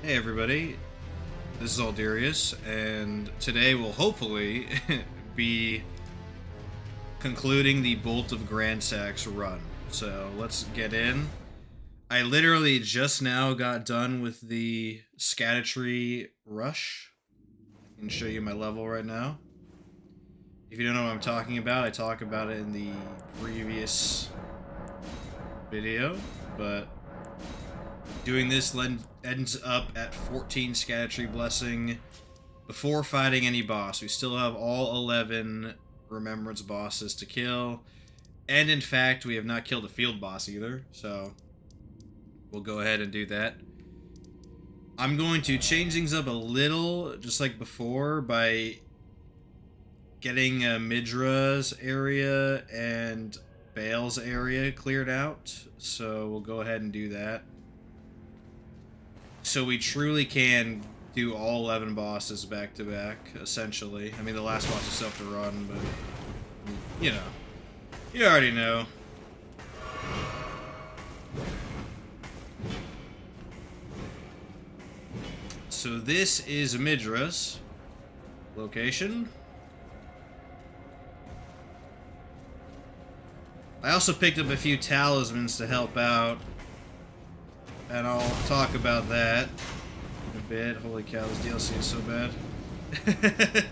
Hey everybody, this is Alderius, and today we'll hopefully be concluding the Bolt of Gransax run. So let's get in. I literally just now got done with the Scattertree Rush. I can show you my level right now. If you don't know what I'm talking about, I talk about it in the previous video, but doing this ends up at 14 Scattertree Blessing before fighting any boss. We still have all 11 Remembrance bosses to kill. And in fact, we have not killed a field boss either, so we'll go ahead and do that. I'm going to change things up a little, just like before, by getting Midra's area and Bale's area cleared out. So we'll go ahead and do that. So we truly can do all 11 bosses back to back, essentially. I mean, the last boss is tough to run, but you know, you already know. So this is Midra's location. I also picked up a few talismans to help out, and I'll talk about that in a bit. Holy cow, this DLC is so bad.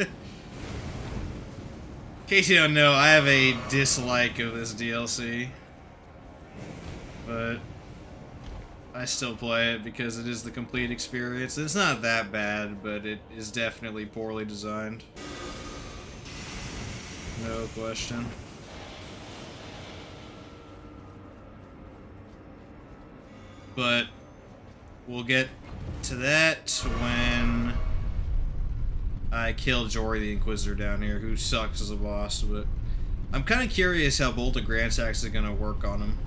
In case you don't know, I have a dislike of this DLC, but I still play it because it is the complete experience. It's not that bad, but it is definitely poorly designed. No question. But we'll get to that when I kill Jory the Inquisitor down here, who sucks as a boss, but I'm kind of curious how Bolt of Gransax is going to work on him.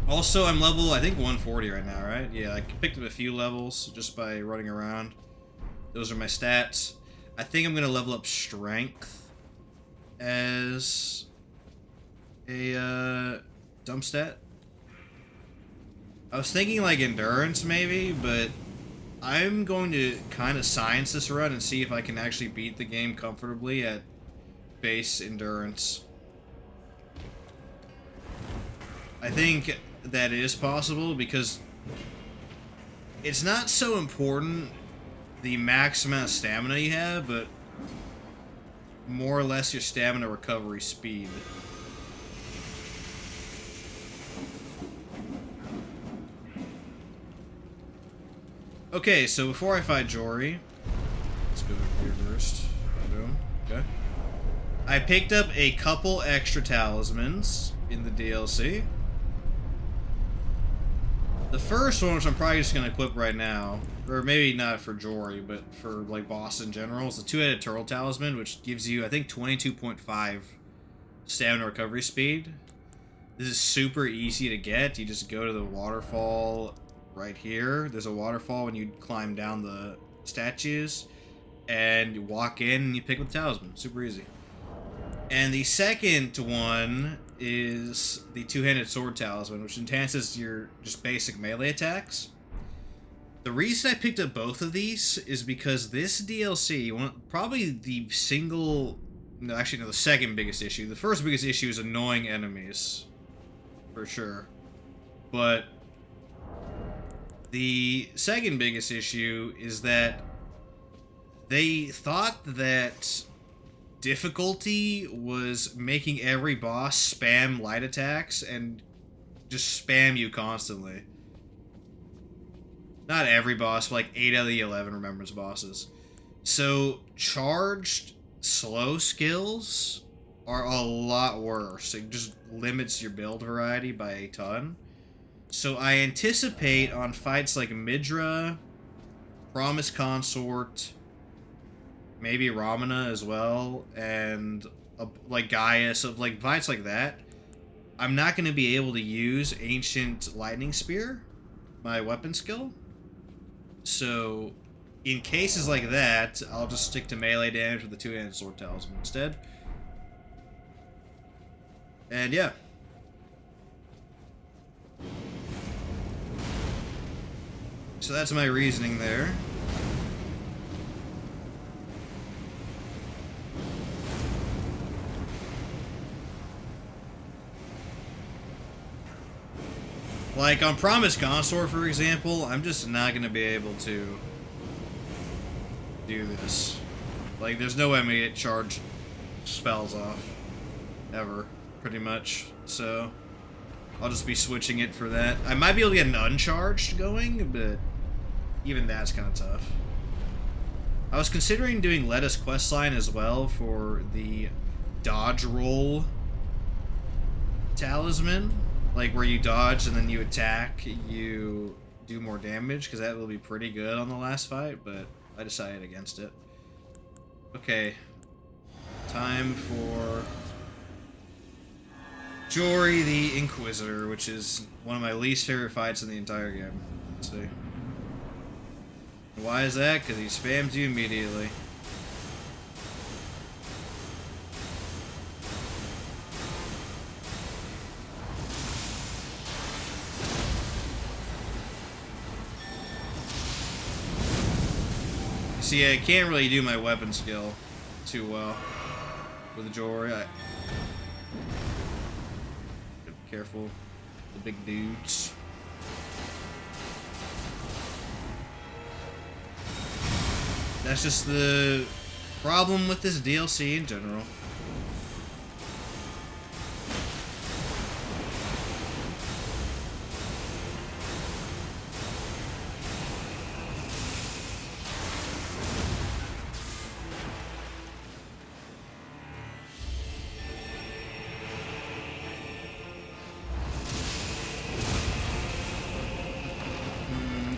Also, I'm level, I think, 140 right now, right? Yeah, I picked up a few levels just by running around. Those are my stats. I think I'm going to level up Strength as a dump stat. I was thinking like Endurance maybe, but I'm going to kind of science this run and see if I can actually beat the game comfortably at base Endurance. I think that is possible because it's not so important the max amount of stamina you have, but more or less your stamina recovery speed. Okay, so before I fight Jory, let's go here first. Boom. Okay. I picked up a couple extra talismans in the DLC. The first one, which I'm probably just going to equip right now, or maybe not for Jory, but for like boss in general, is the two-headed turtle talisman, which gives you, I think, 22.5 stamina recovery speed. This is super easy to get. You just go to the waterfall right here. There's a waterfall when you climb down the statues, and you walk in and you pick up the talisman. Super easy. And the second one is the two-handed sword talisman, which enhances your just basic melee attacks. The reason I picked up both of these is because this DLC, probably the second biggest issue. The first biggest issue is annoying enemies, for sure. But the second biggest issue is that they thought that difficulty was making every boss spam light attacks and just spam you constantly. Not every boss, but like 8 out of the 11 Remembrance bosses. So charged slow skills are a lot worse. It just limits your build variety by a ton. So I anticipate on fights like Midra, Promise Consort, maybe Ramana as well, and like Gaia, so like fights like that, I'm not going to be able to use Ancient Lightning Spear, my weapon skill. So in cases like that, I'll just stick to melee damage with the two-handed sword talisman instead. And yeah. So that's my reasoning there. Like, on Promised Consort, for example, I'm just not going to be able to do this. Like, there's no way I'm going to get charged spells off. Ever, pretty much. So, I'll just be switching it for that. I might be able to get an uncharged going, but even that's kind of tough. I was considering doing Lettuce questline as well for the dodge roll talisman. Like, where you dodge and then you attack, you do more damage, because that will be pretty good on the last fight, but I decided against it. Okay. Time for Jory the Inquisitor, which is one of my least favorite fights in the entire game. Let's see. Why is that? Because he spams you immediately. See, I can't really do my weapon skill too well with Jory. Be careful, the big dudes. That's just the problem with this DLC in general.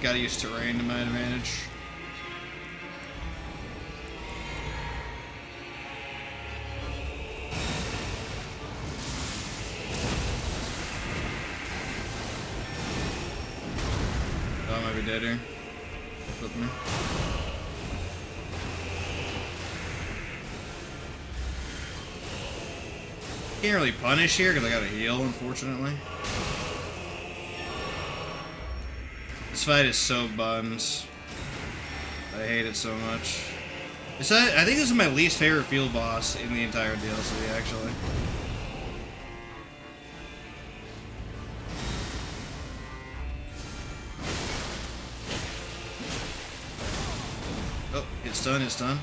Gotta use terrain to my advantage. Oh, I might be dead here. Flip me. Can't really punish here because I gotta heal, unfortunately. This fight is so buns. I hate it so much. I think this is my least favorite field boss in the entire DLC, actually. Oh, it's done, it's done.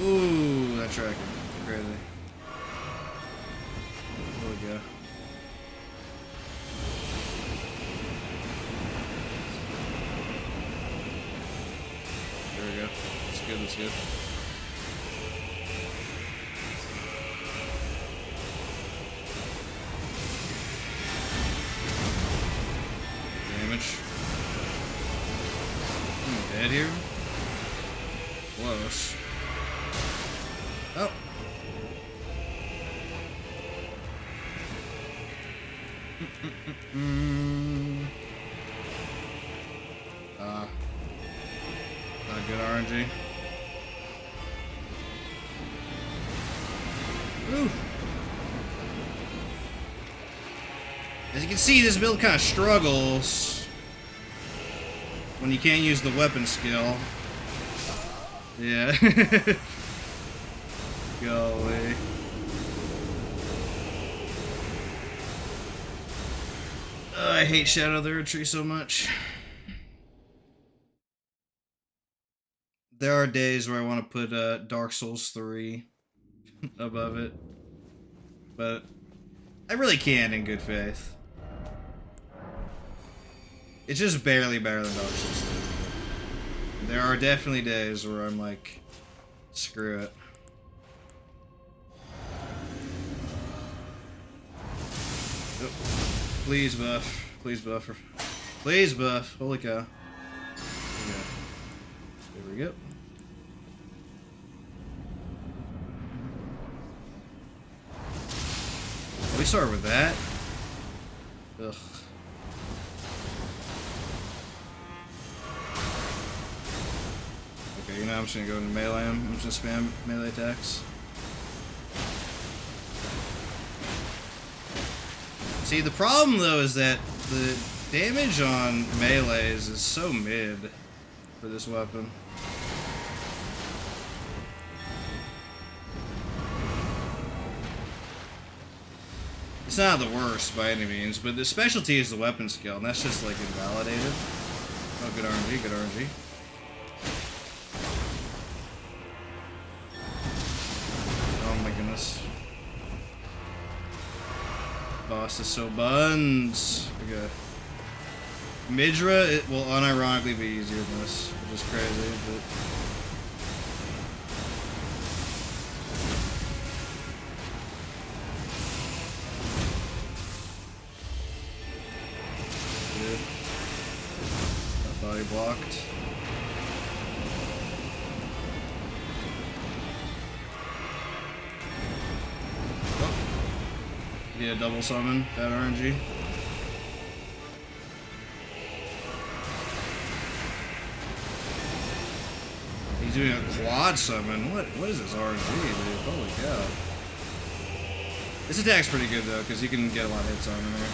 Ooh, that track. Crazy. There we go. There we go. That's good, that's good. Damage. I'm dead here? Close. Oh. Not good RNG. Woo. As you can see, this build kind of struggles when you can't use the weapon skill. Yeah. Golly. I hate Shadow of the Earth Tree so much. There are days where I want to put Dark Souls 3 above it, but I really can't in good faith. It's just barely better than Dark Souls 3. There are definitely days where I'm like, screw it. Oh, please buff. Please buff. Please buff. Holy cow. There we go. We start with that. Ugh. Okay, you know I'm just gonna go into melee. I'm just gonna spam melee attacks. See, the problem though is that the damage on melees is so mid for this weapon. It's not the worst by any means, but the specialty is the weapon skill, and that's just like invalidated. Oh, good RNG, good RNG. Oh my goodness. Boss is so buns. Okay. Midra, it will unironically be easier than this, which is crazy, but... Good. That body blocked. Yeah, double summon that RNG. He's doing a quad summon. What is this RNG, dude? Holy cow. This attack's pretty good though, because you can get a lot of hits on him there.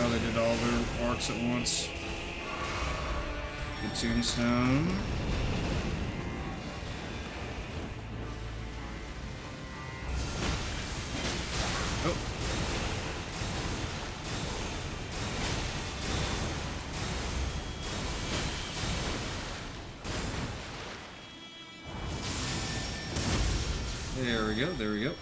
Oh, they did all their arcs at once. The tombstone. Oh. There we go, there we go.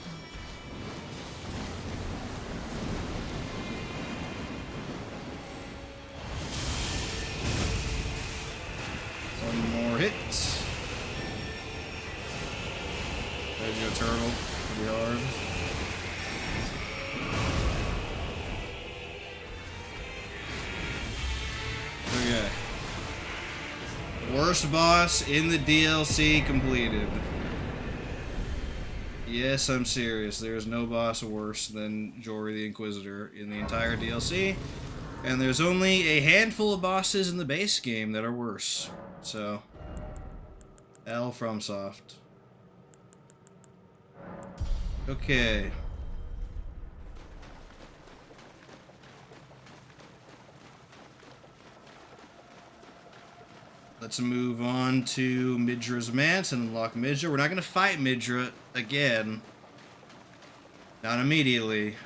Hit. There's your turtle. Pretty hard. Okay. Worst boss in the DLC completed. Yes, I'm serious. There is no boss worse than Jory the Inquisitor in the entire DLC. And there's only a handful of bosses in the base game that are worse. So... L FromSoft. Okay. Let's move on to Midra's Manse and unlock Midra. We're not going to fight Midra again. Not immediately.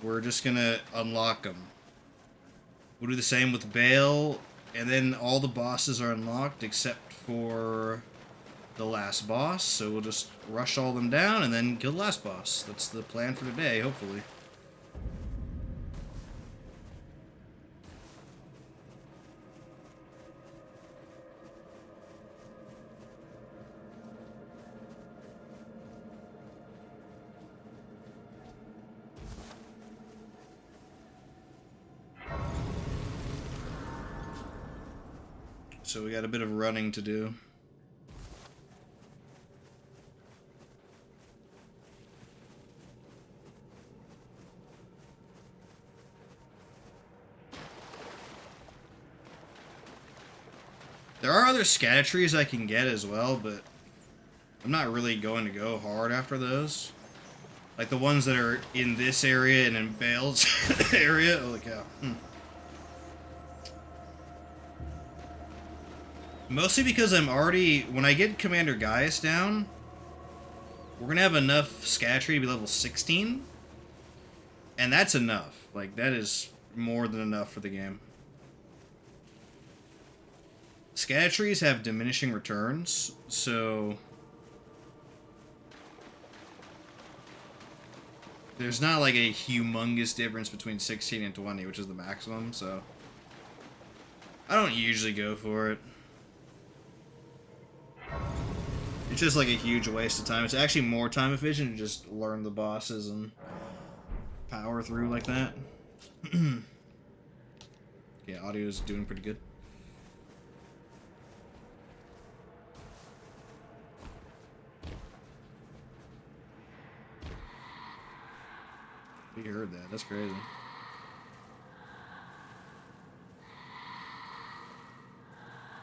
We're just going to unlock them. We'll do the same with Bale, and then all the bosses are unlocked except for... the last boss, so we'll just rush all them down and then kill the last boss. That's the plan for today, hopefully. So we got a bit of running to do. There are other scatter trees I can get as well, but I'm not really going to go hard after those. Like the ones that are in this area and in Bale's area. Holy cow. Mostly because I'm already... when I get Commander Gaius down, we're going to have enough scatter tree to be level 16. And that's enough. Like, that is more than enough for the game. Scatter trees have diminishing returns, so there's not like a humongous difference between 16 and 20, which is the maximum, so I don't usually go for it. It's just like a huge waste of time. It's actually more time efficient to just learn the bosses and power through like that. Yeah, audio's doing pretty good. You heard that. That's crazy.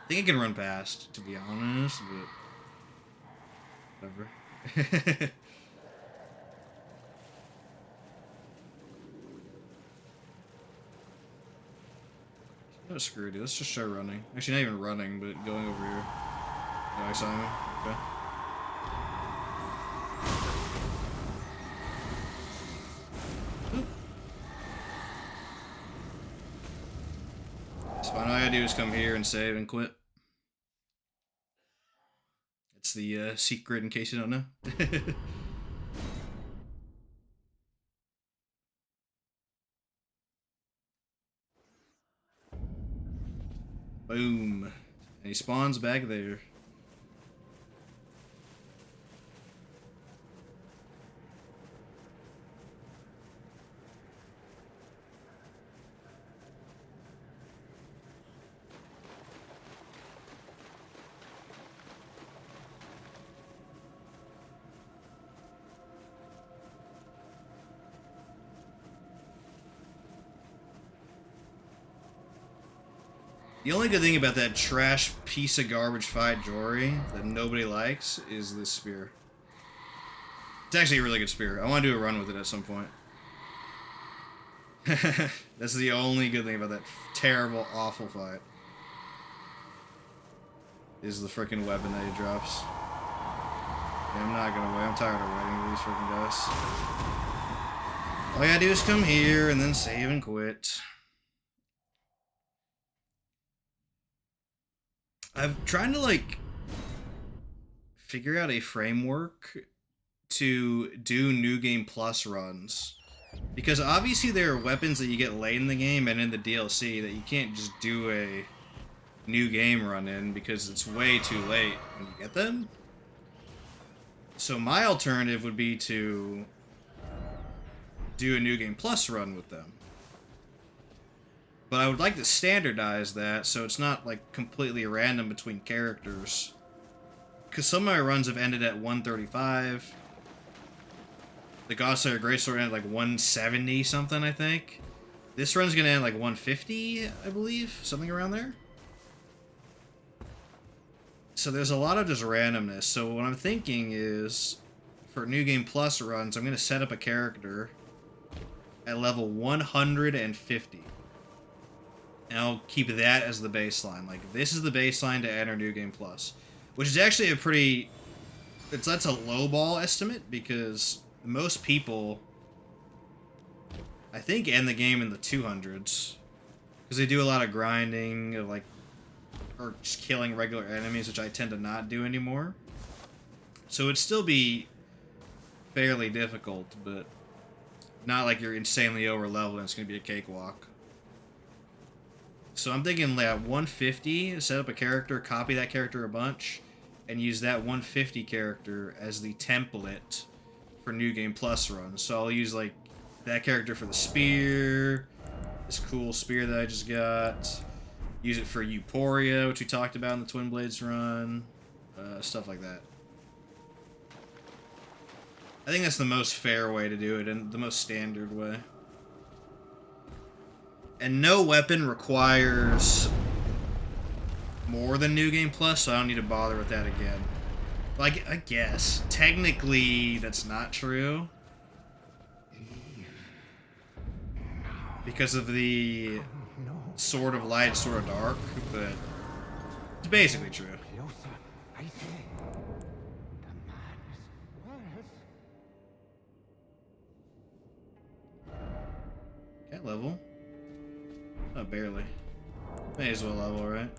I think I can run past, to be honest, but whatever. No, screw it. Let's just try running. Actually, not even running, but going over here. Oh, I saw him. Okay. It's fine. All I gotta do is come here and save and quit. It's the secret in case you don't know. Boom. And he spawns back there. The only good thing about that trash piece of garbage fight Jory that nobody likes is this spear. It's actually a really good spear. I want to do a run with it at some point. That's the only good thing about that terrible, awful fight. Is the freaking weapon that he drops. Yeah, I'm not gonna wait. I'm tired of waiting for these freaking guys. All I gotta do is come here and then save and quit. I'm trying to, like, figure out a framework to do New Game Plus runs. Because obviously there are weapons that you get late in the game and in the DLC that you can't just do a new game run in because it's way too late when you get them. So my alternative would be to do a New Game Plus run with them. But I would like to standardize that so it's not, like, completely random between characters. Because some of my runs have ended at 135. The Godslayer Greatsword ended at, like, 170 something, I think. This run's gonna end, like, 150, I believe. Something around there. So there's a lot of just randomness. So what I'm thinking is, for New Game Plus runs, I'm gonna set up a character at level 150. And I'll keep that as the baseline. Like, this is the baseline to enter New Game Plus. Which is actually a pretty... That's a lowball estimate, because most people, I think, end the game in the 200s. Because they do a lot of grinding, like, or just killing regular enemies, which I tend to not do anymore. So it'd still be fairly difficult, but not like you're insanely over leveled and it's going to be a cakewalk. So I'm thinking at 150, set up a character, copy that character a bunch, and use that 150 character as the template for New Game Plus runs. So I'll use, like, that character for the spear, this cool spear that I just got, use it for Euphoria, which we talked about in the Twin Blades run, stuff like that. I think that's the most fair way to do it, and the most standard way. And no weapon requires more than New Game Plus, so I don't need to bother with that again. Like, I guess. Technically, that's not true. Because of the Sword of Light, Sword of Dark, but it's basically true. Can't level. Oh, barely. May as well level, right?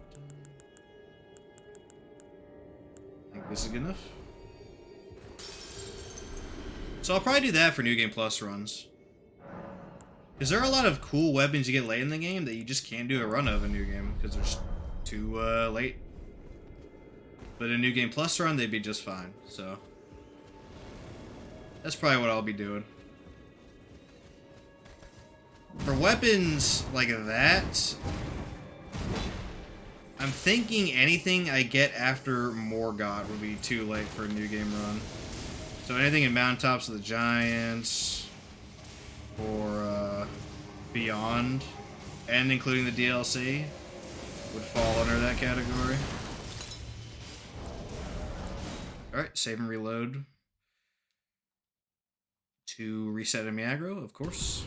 Think this is good enough? So I'll probably do that for New Game Plus runs. Because there are a lot of cool weapons you get late in the game that you just can't do a run of in New Game because they're too late. But in New Game Plus run, they'd be just fine, so that's probably what I'll be doing. For weapons like that, I'm thinking anything I get after Morgott would be too late for a New Game run. So anything in Mountaintops of the Giants, or Beyond, and including the DLC, would fall under that category. Alright, save and reload. To reset enemy aggro, of course.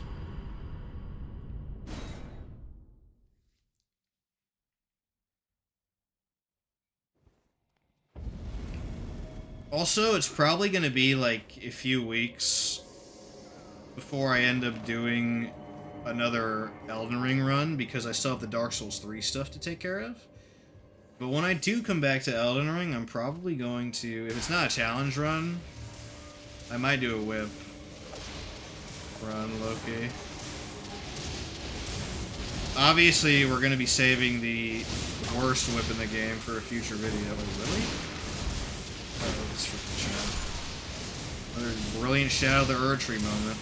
Also, it's probably going to be like a few weeks before I end up doing another Elden Ring run because I still have the Dark Souls 3 stuff to take care of. But when I do come back to Elden Ring, I'm probably going to, if it's not a challenge run, I might do a whip run, Loki. Obviously, we're going to be saving the worst whip in the game for a future video. Really? Oh, this freaking shadow. Another brilliant Shadow of the Erdtree moment.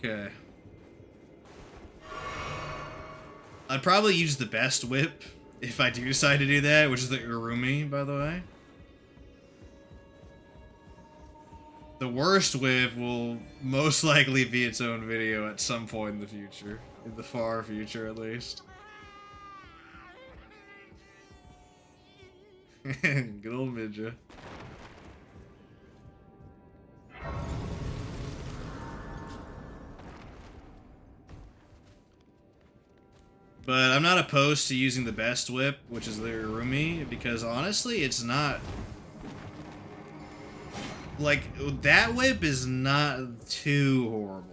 Okay. I'd probably use the best whip if I do decide to do that, which is the Urumi, by the way. The worst whip will most likely be its own video at some point in the future. In the far future, at least. Good old Midja. But I'm not opposed to using the best whip, which is the Urumi, because honestly, it's not... Like, that whip is not too horrible.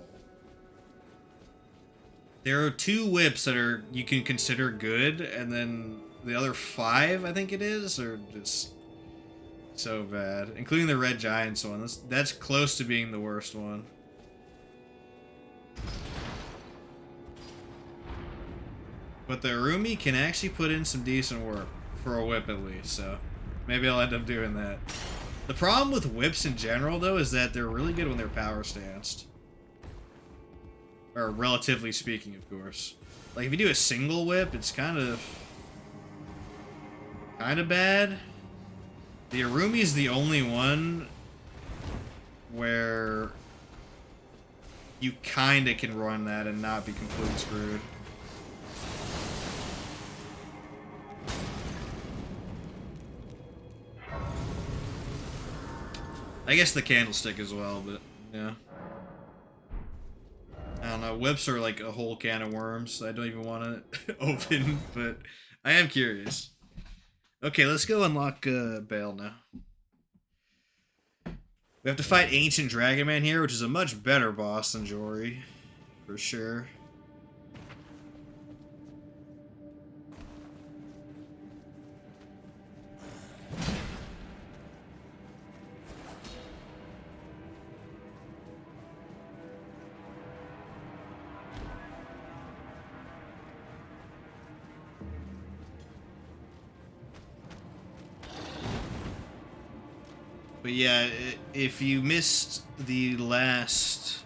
There are 2 whips that are you can consider good, and then the other 5, I think it is, are just so bad. Including the Red Giants one. That's close to being the worst one. But the Urumi can actually put in some decent work, for a whip at least, so maybe I'll end up doing that. The problem with whips in general, though, is that they're really good when they're power stanced. Or relatively speaking, of course. Like, if you do a single whip, it's kind of bad. The Urumi is the only one where you kind of can run that and not be completely screwed. I guess the candlestick as well, but yeah. I don't know, whips are like a whole can of worms I don't even want to open, but I am curious. Okay, let's go unlock Bale now. We have to fight Ancient Dragon Man here, which is a much better boss than Jory, for sure. But yeah, if you missed the last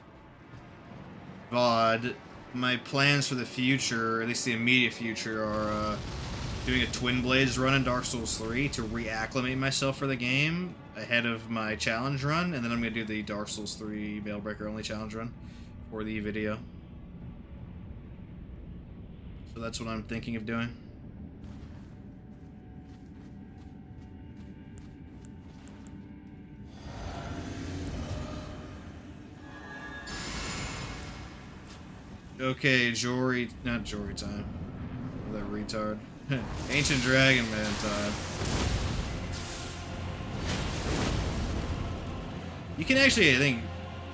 VOD, my plans for the future, or at least the immediate future, are doing a Twin Blades run in Dark Souls 3 to reacclimate myself for the game ahead of my challenge run, and then I'm going to do the Dark Souls 3 Veilbreaker only challenge run for the video. So that's what I'm thinking of doing. Okay, not Jory time. That retard. Ancient Dragon Man time. You can actually, I think,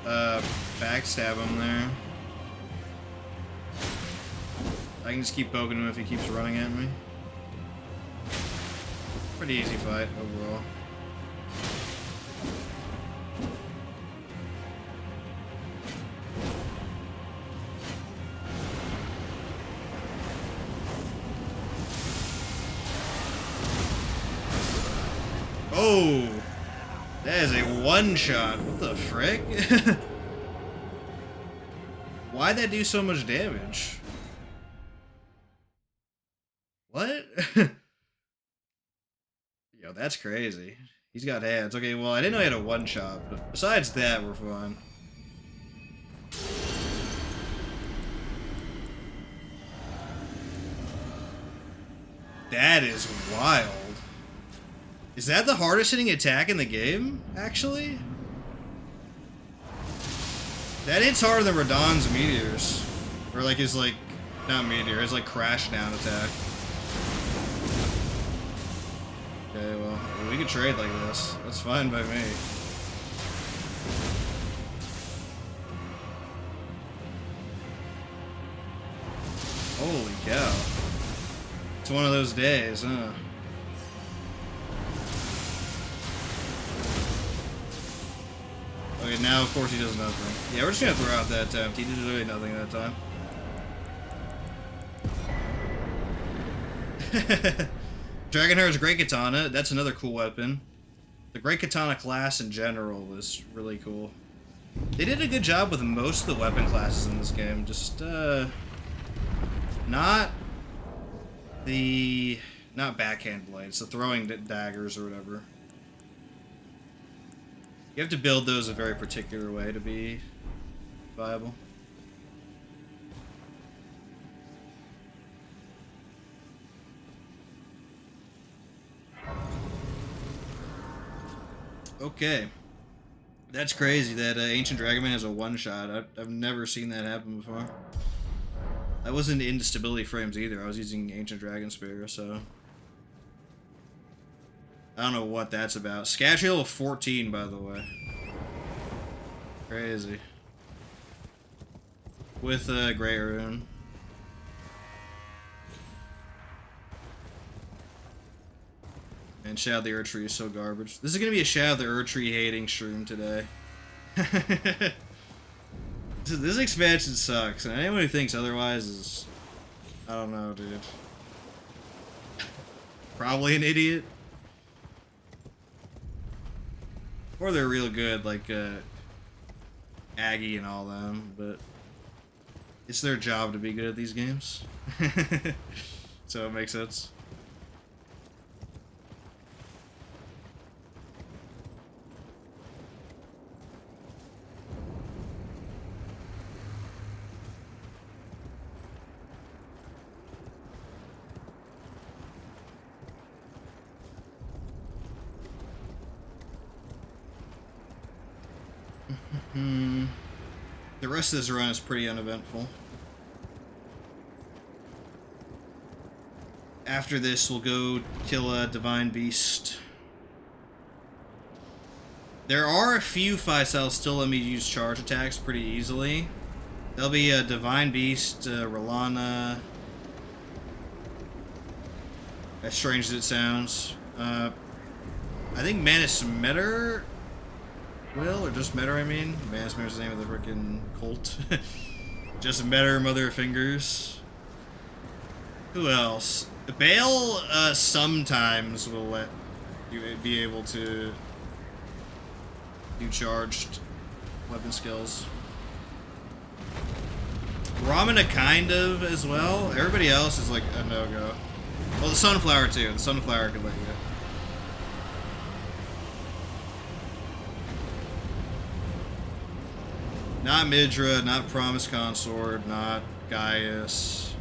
backstab him there. I can just keep poking him if he keeps running at me. Pretty easy fight overall. Oh, that is a one-shot. What the frick? Why'd that do so much damage? What? Yo, that's crazy. He's got hands. Okay, well, I didn't know he had a one-shot, but besides that, we're fine. That is wild. Is that the hardest hitting attack in the game, actually? That hits harder than Radahn's meteors. Or like his like, not meteor, his like crash down attack. Okay, well, we could trade like this. That's fine by me. Holy cow. It's one of those days, huh? Okay, now of course he does nothing. Yeah, we're just gonna throw out that attempt. He did really nothing that time. Dragonheart's Great Katana, that's another cool weapon. The Great Katana class in general is really cool. They did a good job with most of the weapon classes in this game. Just, not backhand blades, the throwing daggers or whatever. You have to build those a very particular way to be viable. Okay. That's crazy that Ancient Dragonman has a one-shot. I've never seen that happen before. I wasn't into stability frames either. I was using Ancient Dragon Spear, so... I don't know what that's about. Scatry level 14, by the way. Crazy. With Great Rune. And Shadow of the Erdtree is so garbage. This is gonna be a Shadow of the Erdtree hating stream today. This expansion sucks, and anyone who thinks otherwise is... I don't know, dude. Probably an idiot. Or they're real good, like, Aggie and all them, but... It's their job to be good at these games. So it makes sense. The rest of this run is pretty uneventful. After this, we'll go kill a Divine Beast. There are a few fights that'll still let me use charge attacks pretty easily. There'll be a Divine Beast, Ralana. As strange as it sounds. I think Manus Metter will, or just Metter, I mean. Manus Metter's the name of the frickin' cult. Just Metter, Mother of Fingers. Who else? Bale, sometimes will let you be able to do charged weapon skills. Ramana kind of as well. Everybody else is like a no-go. Well, the Sunflower too. The Sunflower could let you go. Not Midra, not Promise Consort, not Gaius.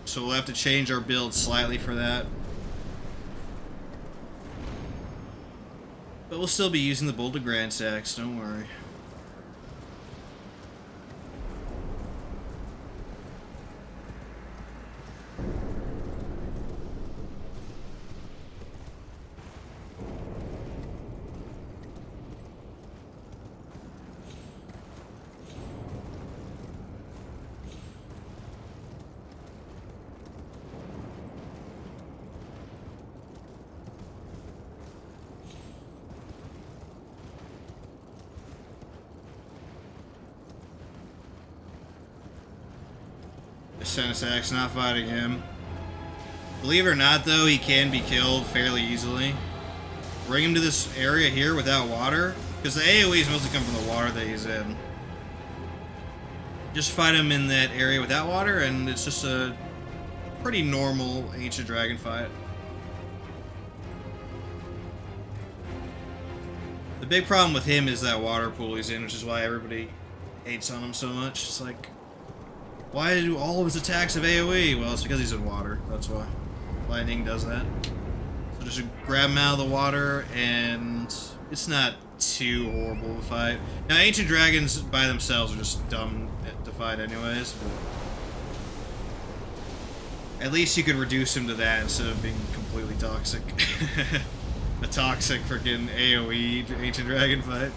So we'll have to change our build slightly for that. But we'll still be using the Bolt of Gransax, don't worry. Gransax, not fighting him. Believe it or not, though, he can be killed fairly easily. Bring him to this area here without water, because the AoEs mostly come from the water that he's in. Just fight him in that area without water, and it's just a pretty normal Ancient Dragon fight. The big problem with him is that water pool he's in, which is why everybody hates on him so much. It's like, Why do all of his attacks have AoE? Well, it's because he's in water. That's why. Lightning does that. So just grab him out of the water, and it's not too horrible of a fight. Now, ancient dragons by themselves are just dumb to fight anyways, but at least you could reduce him to that instead of being completely toxic. A toxic freaking AoE ancient dragon fight.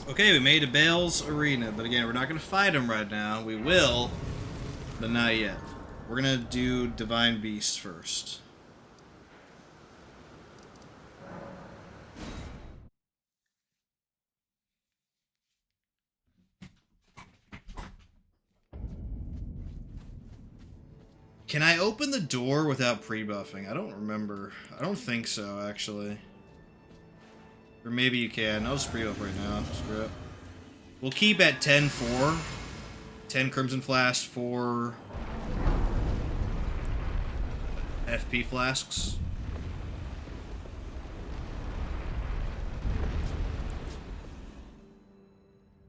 Okay, we made a Bale's Arena, but again, we're not going to fight him right now. We will, but not yet. We're going to do Divine Beast first. Can I open the door without pre-buffing? I don't remember. I don't think so, actually. Or maybe you can. I'll just pre-buff right now. Screw it. We'll keep at 10-4. 10 Crimson Flasks, 4 FP Flasks.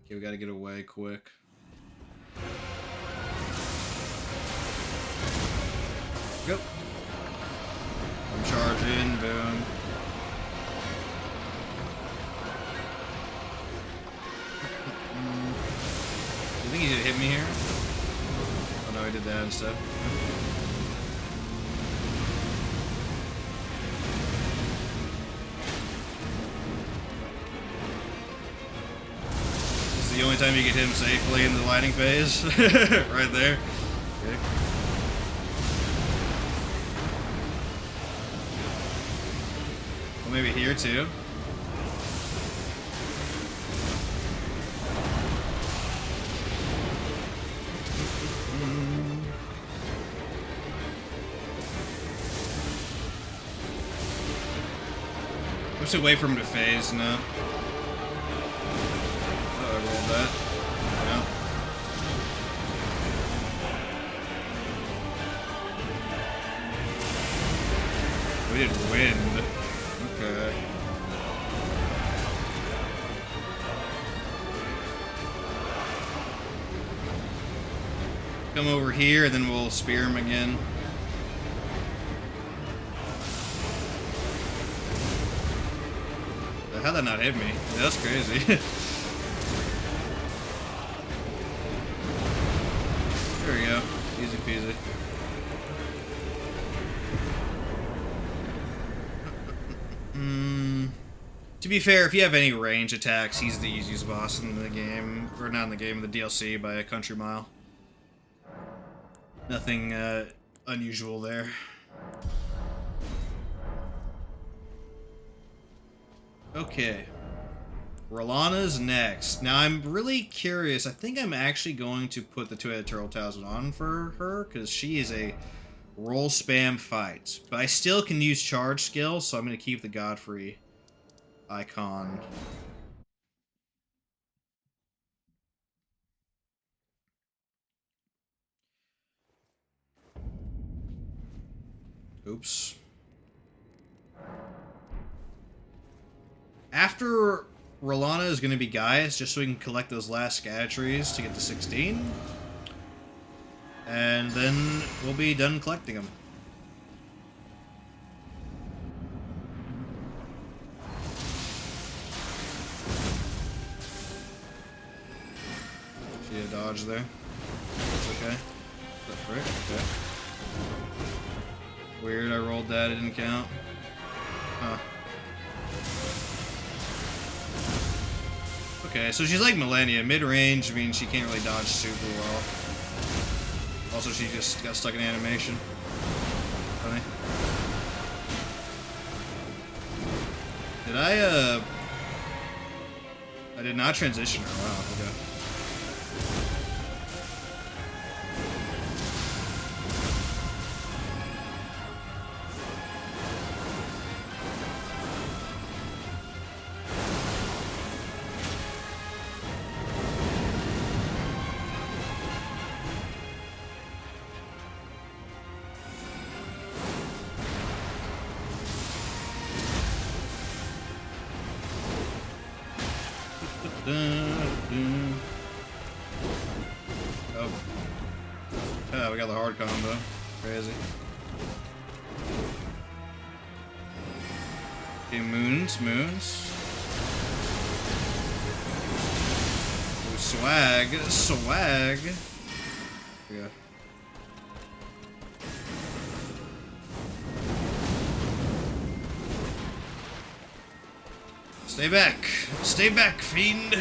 Okay, we gotta get away quick. Go. I'm charging, boom. I think he did hit me here. Oh no, he did that instead. This is the only time you get him safely in the lighting phase. Right there. Okay. Well, maybe here too. I'm just wait for him to phase now. Oh, I rolled that. Yeah. We did wind. Okay. Come over here, and then we'll spear him again. How'd that not hit me? Yeah, that's crazy. There we go. Easy peasy. To be fair, if you have any range attacks, he's the easiest boss in the game. Or not in the game, in the DLC by a country mile. Nothing unusual there. Okay. Rolana's next. Now, I'm really curious. I think I'm actually going to put the two-headed turtle talisman on for her, because she is a roll spam fight. But I still can use charge skill, so I'm going to keep the Godfrey icon. Oops. After Rolana is going to be Gaius, just so we can collect those last scatter trees to get to 16. And then we'll be done collecting them. See a dodge there? That's okay. The frick? Okay. Weird, I rolled that, it didn't count. Huh. Okay, so she's like Millennia. Mid-range means she can't really dodge super well. Also, she just got stuck in animation. Funny. Did I did not transition her. Wow, okay. Oh. Yeah, we got the hard combo. Crazy. Okay, moons. Ooh, swag. Yeah. Stay back, fiend.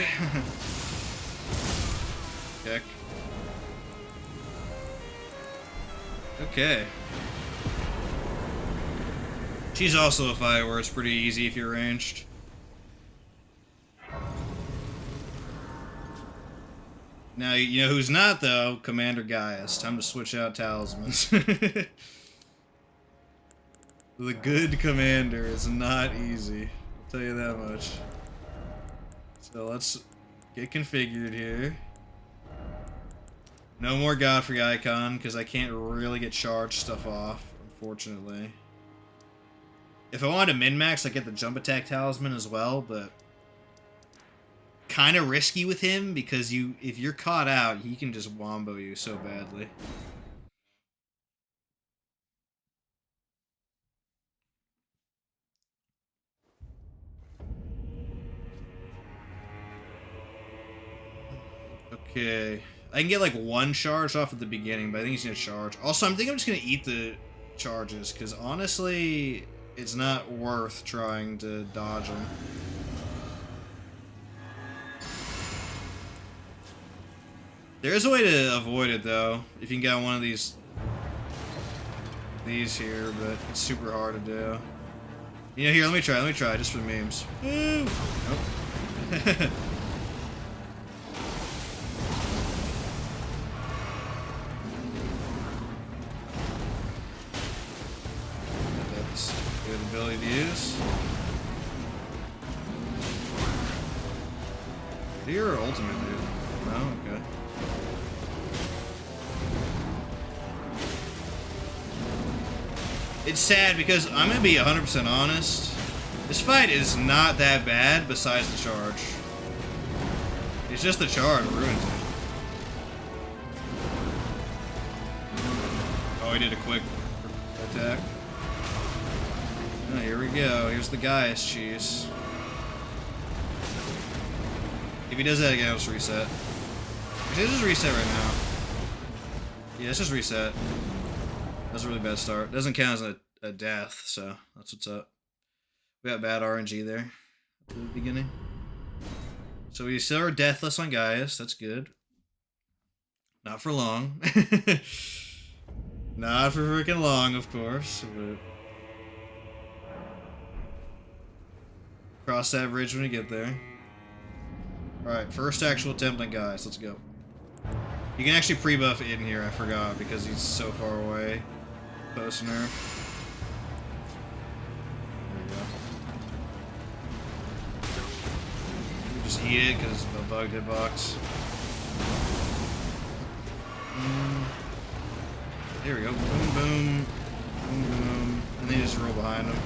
Heck. Okay. She's also a fight where it's pretty easy if you're ranged. Now, you know who's not, though? Commander Gaius. Time to switch out talismans. The good commander is not easy. I'll tell you that much. So let's get configured here. No more Godfrey icon, because I can't really get charged stuff off, unfortunately. If I wanted to min-max, I'd get the jump attack talisman as well, but kind of risky with him, because if you're caught out, he can just wombo you so badly. Okay. I can get like one charge off at the beginning, but I think he's gonna charge. Also, I'm thinking I'm just gonna eat the charges, because honestly, it's not worth trying to dodge them. There is a way to avoid it, though, if you can get on one of these here, but it's super hard to do. You know, here, let me try, just for the memes. Woo! Nope. Good ability to use. Your ultimate, dude. Oh, okay. It's sad because I'm gonna be 100% honest. This fight is not that bad besides the charge. It's just the charge that ruins it. Oh, he did a quick attack. Oh, here we go. Here's the Gaius cheese. If he does that again, I'll just reset. Actually, let's just reset right now. Yeah, let's just reset. That's a really bad start. Doesn't count as a death, so that's what's up. We got bad RNG there at the beginning. So we still are deathless on Gaius. That's good. Not for long. Not for freaking long, of course. But cross that bridge when we get there. Alright, first actual attempt on Gaius. Let's go. You can actually pre-buff in here, I forgot, because he's so far away. Post-nerf. There we go. You just eat it, because it's a bug hitbox. There we go. Boom, boom. Boom, boom. And then you just roll behind him.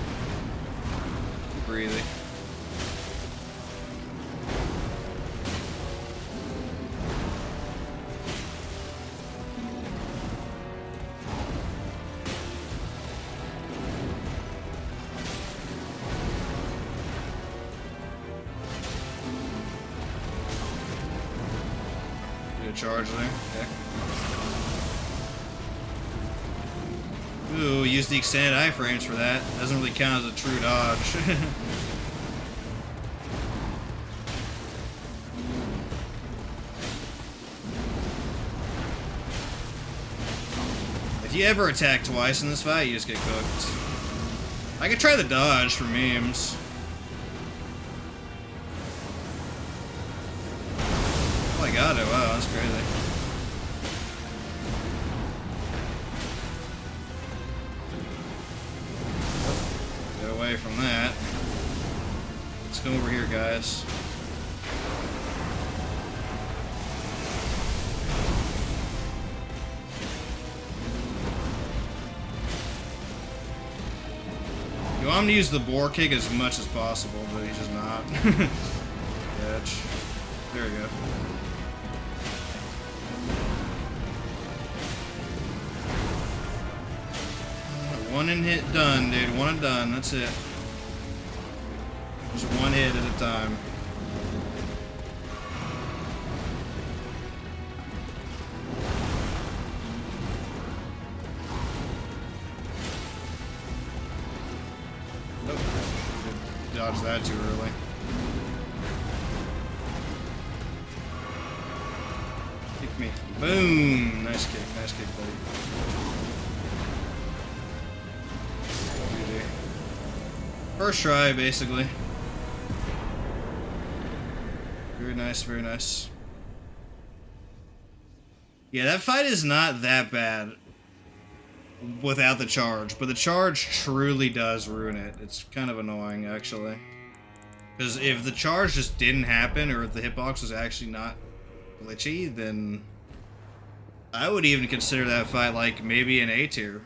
Breathing. Charge there. Okay. Ooh, use the extended iframes for that. Doesn't really count as a true dodge. If you ever attack twice in this fight, you just get cooked. I could try the dodge for memes. Oh, I got it. Wow, that's crazy. Get away from that. Let's go over here, guys. You want him to use the boar kick as much as possible, but he's just not. Catch. There we go. One and hit done, dude. One and done. That's it. Just one hit at a time. Nope. Dodged that too early. Kick me. Boom! Nice kick, buddy. First try, basically. Very nice, very nice. Yeah, that fight is not that bad without the charge, but the charge truly does ruin it. It's kind of annoying, actually. Because if the charge just didn't happen, or if the hitbox was actually not glitchy, then I would even consider that fight like maybe an A tier.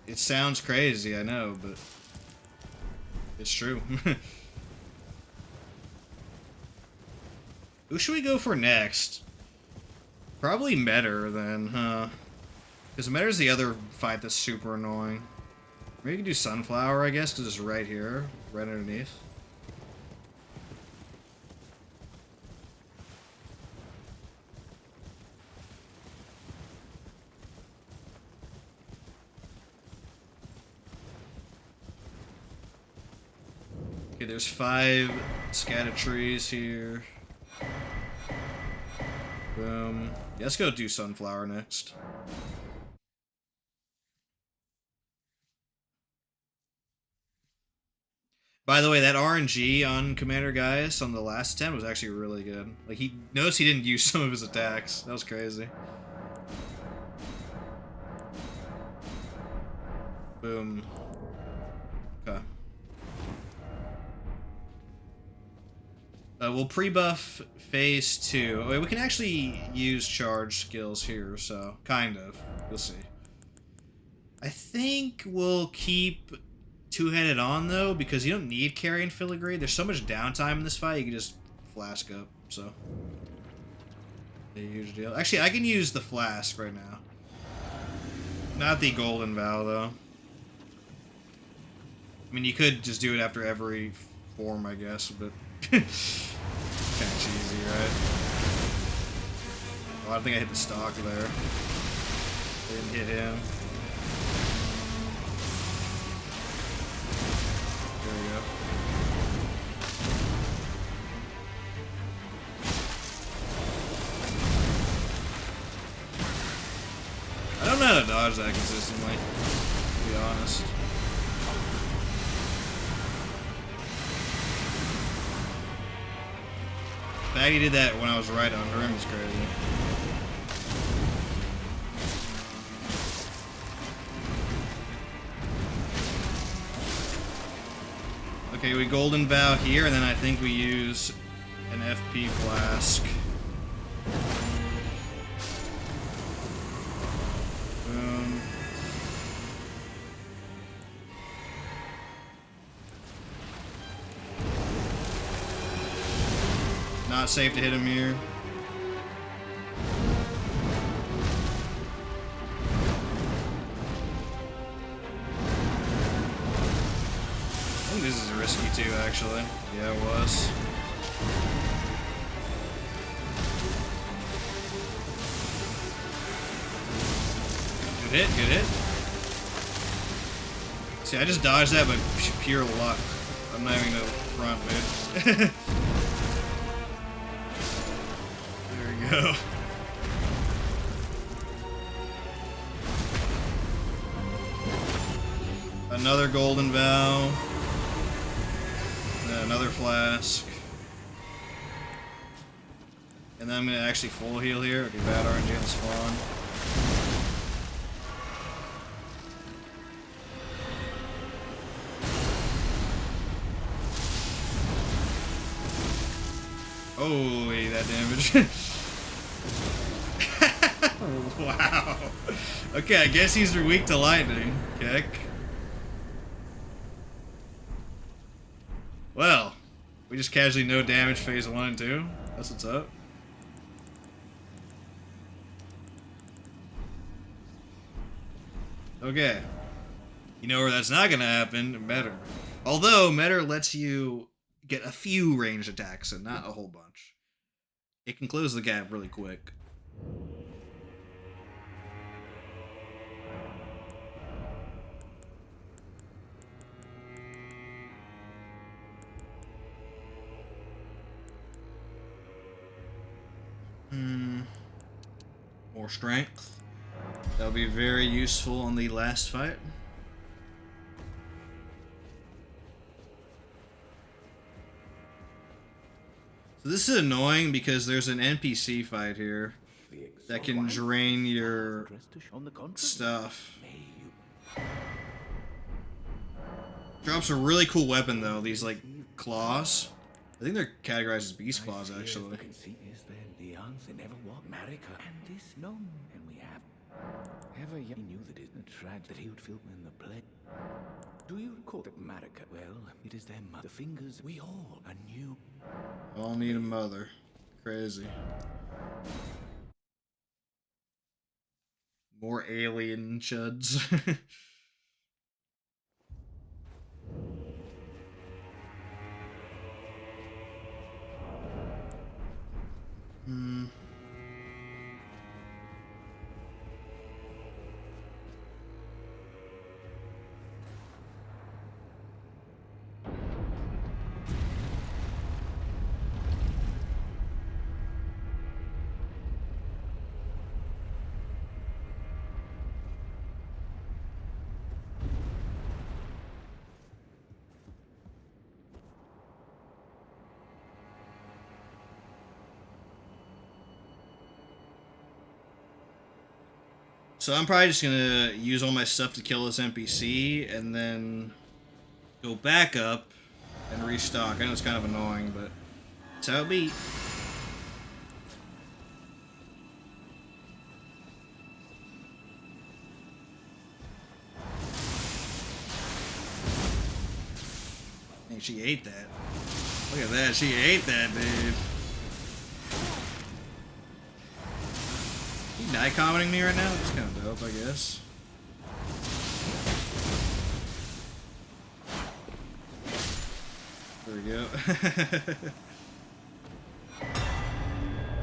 It sounds crazy, I know, but it's true. Who should we go for next? Probably Metter then, huh? Because Metter's the other fight that's super annoying. Maybe we can do Sunflower, I guess, because it's right here, right underneath. Okay, there's 5 scattered trees here. Boom. Yeah, let's go do Sunflower next. By the way, that RNG on Commander Gaius on the last attempt was actually really good. Like, he noticed he didn't use some of his attacks. That was crazy. Boom. Okay. We'll pre-buff phase 2. Wait, we can actually use charge skills here, so kind of. We'll see. I think we'll keep two-headed on though, because you don't need carry and filigree. There's so much downtime in this fight, you can just flask up. So, a huge deal. Actually, I can use the flask right now. Not the golden vow though. I mean, you could just do it after every form, I guess, but. Kind of cheesy, right? Oh, I think I hit the stock there. Didn't hit him. There we go. I don't know how to dodge that consistently, to be honest. The fact he did that when I was right under him is crazy. Okay, we golden vow here, and then I think we use an FP flask. Boom. Not safe to hit him here. I think this is risky too, actually. Yeah, it was. Good hit, good hit. See, I just dodged that by pure luck. I'm not even gonna front, dude. There we go. Another golden vow. And another flask. And then I'm gonna actually full heal here. Okay, bad RNG on spawn. Holy, that damage. Wow. Okay, I guess he's weak to lightning. Kick. Well, we just casually no damage phase 1 and 2. That's what's up. Okay. You know where that's not gonna happen? Metter. Although, Metter lets you get a few ranged attacks and not a whole bunch. It can close the gap really quick. More strength. That'll be very useful on the last fight. So this is annoying because there's an NPC fight here that can drain your stuff. Drops a really cool weapon though, these like claws. I think they're categorized as beast claws actually. Ever he knew that it attracted that he would feel in the play. Do you recall that Marika? Well, it is them. The fingers we all are new. All need a mother. Crazy. More alien chuds. So I'm probably just gonna use all my stuff to kill this NPC and then go back up and restock. I know it's kind of annoying, but that's how it be. Hey, she ate that. Look at that, she ate that, dude. Die commenting me right now? That's kind of dope, I guess. There we go.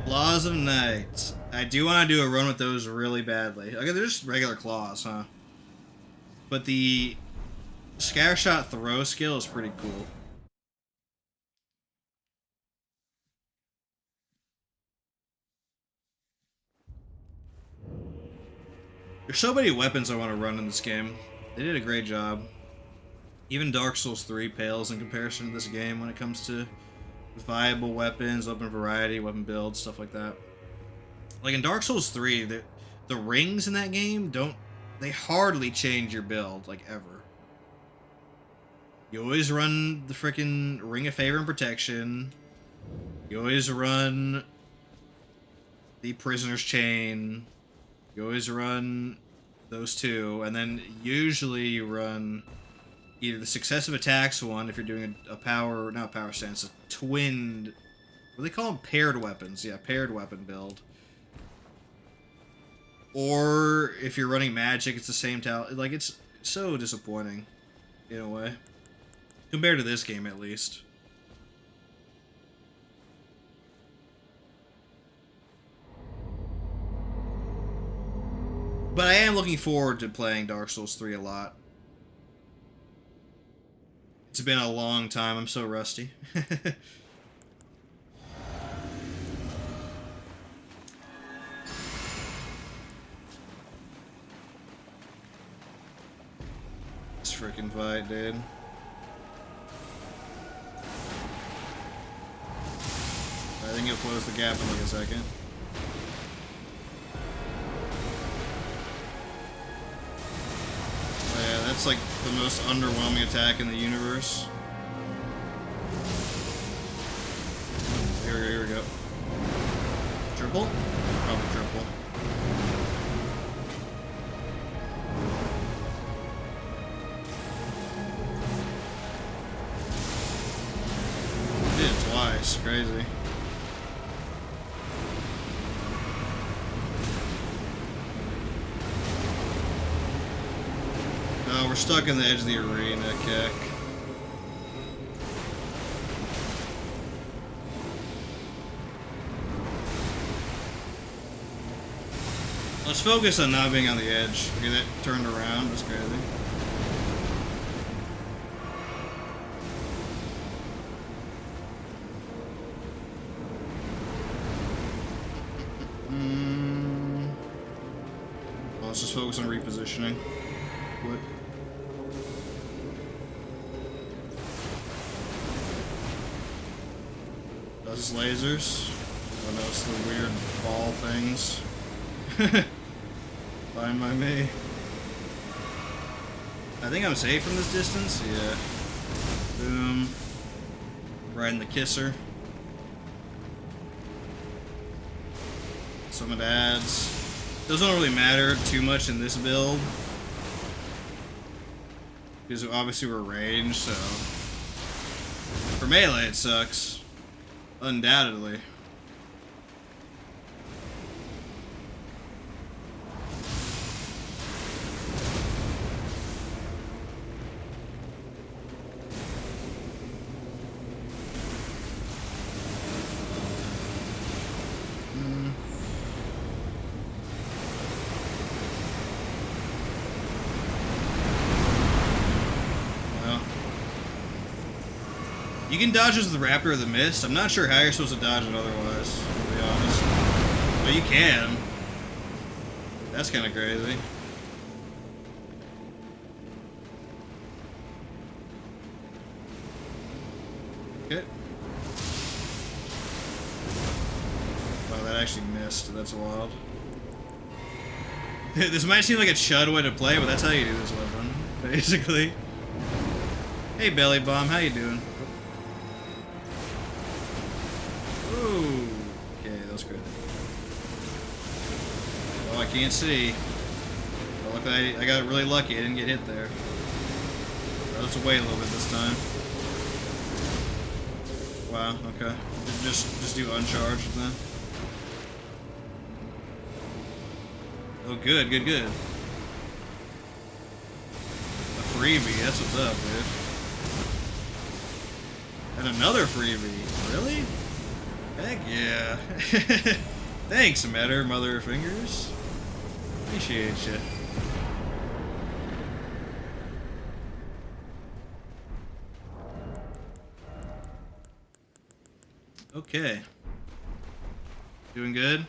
Claws of Night. I do want to do a run with those really badly. Okay, they're just regular claws, huh? But the Scattershot throw skill is pretty cool. There's so many weapons I want to run in this game. They did a great job. Even Dark Souls 3 pales in comparison to this game when it comes to viable weapons, weapon variety, weapon builds, stuff like that. Like in Dark Souls 3, the rings in that game they hardly change your build, like ever. You always run the frickin' Ring of Favor and Protection. You always run the Prisoner's Chain. You always run those two, and then usually you run either the Successive Attacks one if you're doing a power, not a power stance, a twinned, what do they call them? Paired weapons. Yeah, paired weapon build. Or if you're running magic, it's the same talent. Like, it's so disappointing in a way. Compared to this game, at least. But I am looking forward to playing Dark Souls 3 a lot. It's been a long time. I'm so rusty. This freaking fucking fight, dude. I think he'll close the gap in like a second. Oh yeah, that's like the most underwhelming attack in the universe. Here we go. Triple? Probably triple. Did it twice. Crazy. No, we're stuck in the edge of the arena, Keck. Let's focus on not being on the edge. Get it turned around. That's crazy. Well, let's just focus on repositioning. What? Those lasers. Oh no, it's the weird ball things. Fine by me. I think I'm safe from this distance. Yeah. Boom. Right in the kisser. Summon adds. Doesn't really matter too much in this build. Because obviously we're ranged, so. For melee, it sucks. Undoubtedly. You can dodge this with the Raptor or the Mist. I'm not sure how you're supposed to dodge it otherwise, to be honest. But you can. That's kind of crazy. Okay. Wow, that actually missed. That's wild. This might seem like a chud way to play, but that's how you do this weapon, basically. Hey, Belly Bomb, how you doing? Ooh. Okay, that was good. Oh, I can't see. Oh, look, I got really lucky. I didn't get hit there. Let's wait a little bit this time. Wow. Okay. Just do uncharged then. Oh, good, good, good. A freebie. That's what's up, dude. And another freebie. Really? Heck yeah. Thanks, Metter, Mother of Fingers. Appreciate you. Okay. Doing good?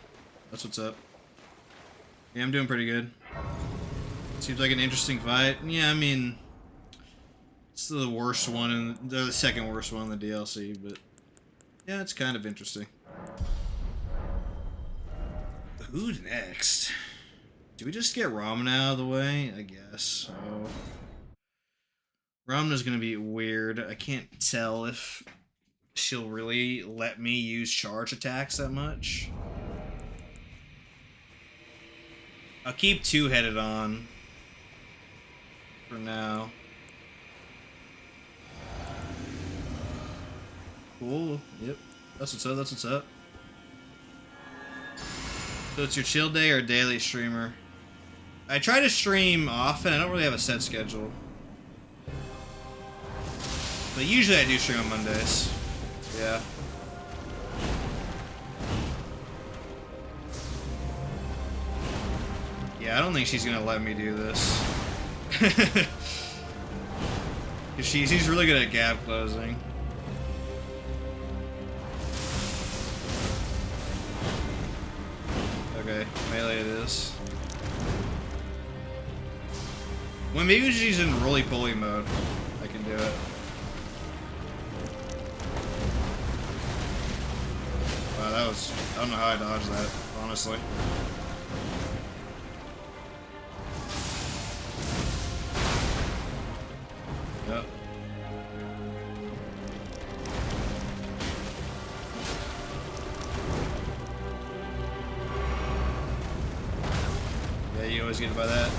That's what's up. Yeah, I'm doing pretty good. Seems like an interesting fight. Yeah, I mean, it's the worst one, and the second worst one in the DLC, but yeah, it's kind of interesting. Who's next? Do we just get Ramna out of the way? I guess so. Ramna's gonna be weird. I can't tell if she'll really let me use charge attacks that much. I'll keep two-headed on for now. Cool. Yep. That's what's up. That's what's up. So it's your chill day or daily streamer? I try to stream often. I don't really have a set schedule. But usually I do stream on Mondays. Yeah. Yeah, I don't think she's gonna let me do this. She's really good at gap closing. Okay, melee it is. Well, maybe she's in roly-poly mode. I can do it. Wow, that was... I don't know how I dodged that, honestly. Yep. Yeah, you always get by that.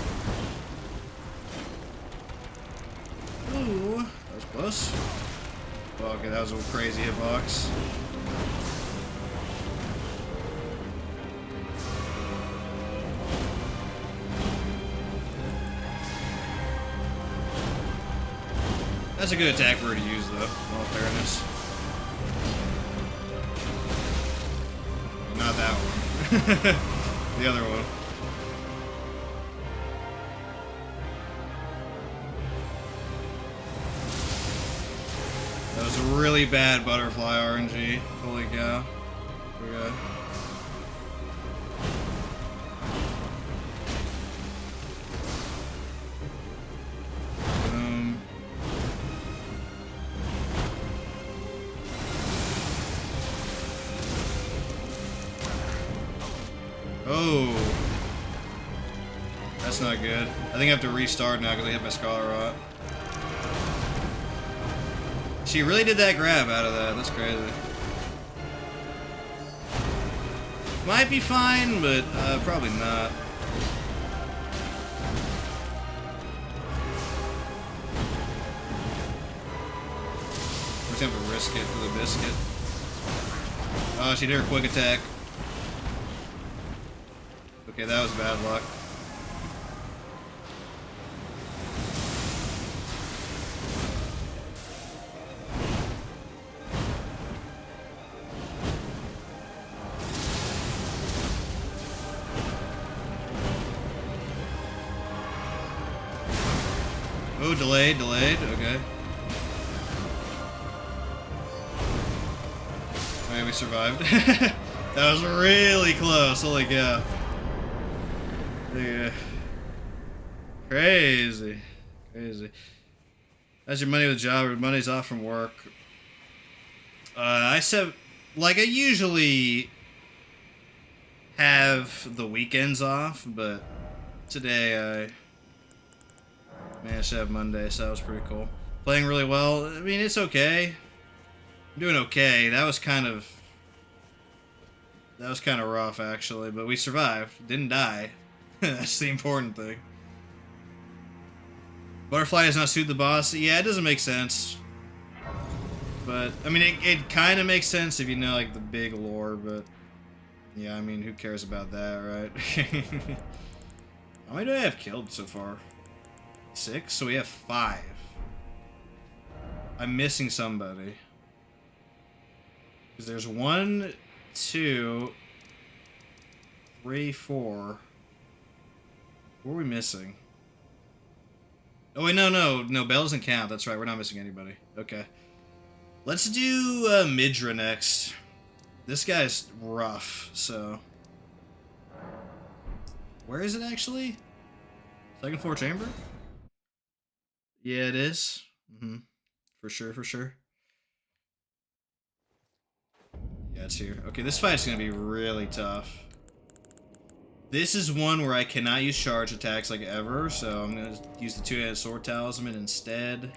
Ooh, that was close. Well, okay, that was a crazy hitbox. That's a good attack for her to use, though, in all fairness. Not that one. The other one. That was a really bad butterfly RNG. Holy cow. Okay. Oh. That's not good. I think I have to restart now because I hit my Scholar Rot. She really did that grab out of that. That's crazy. Might be fine, but probably not. We're just gonna risk it for the biscuit. Oh, she did her quick attack. Okay, that was bad luck. Oh, delayed, okay. Alright, we survived. That was really close, holy cow. Yeah. Crazy. That's your money with a job, or money's off from work. I said, like, I usually have the weekends off, but today I managed to have Monday, so that was pretty cool. Playing really well. I mean, it's okay. I'm doing okay. That was kind of rough, actually, but we survived. Didn't die. That's the important thing. Butterfly does not suit the boss. Yeah, it doesn't make sense. But, I mean, it kind of makes sense if you know, like, the big lore, but... Yeah, I mean, who cares about that, right? How many do I have killed so far? 6? So we have 5. I'm missing somebody. Because there's 1, 2, 3, 4. What are we missing? Oh, wait, no, Bell doesn't count. That's right, we're not missing anybody. Okay. Let's do Midra next. This guy's rough, so... Where is it, actually? Second floor chamber? Yeah, it is. For sure. Yeah, it's here. Okay, this fight's gonna be really tough. This is one where I cannot use charge attacks like ever, so I'm gonna use the two-handed sword talisman instead.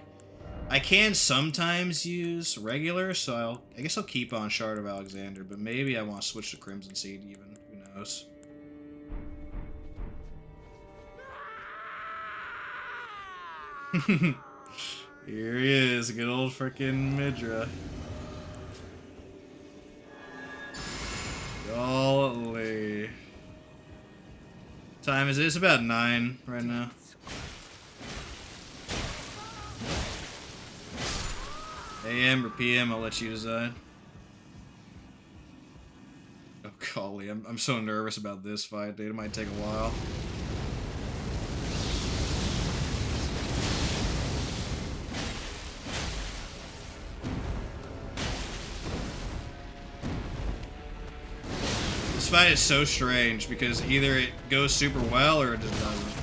I can sometimes use regular, so I guess I'll keep on Shard of Alexander, but maybe I want to switch to Crimson Seed even. Who knows? Here he is, good old frickin' Midra. Golly. Time is it? It's about 9 right now. AM or PM, I'll let you decide. Oh golly, I'm so nervous about this fight, dude. It might take a while. This fight is so strange because either it goes super well or it just doesn't.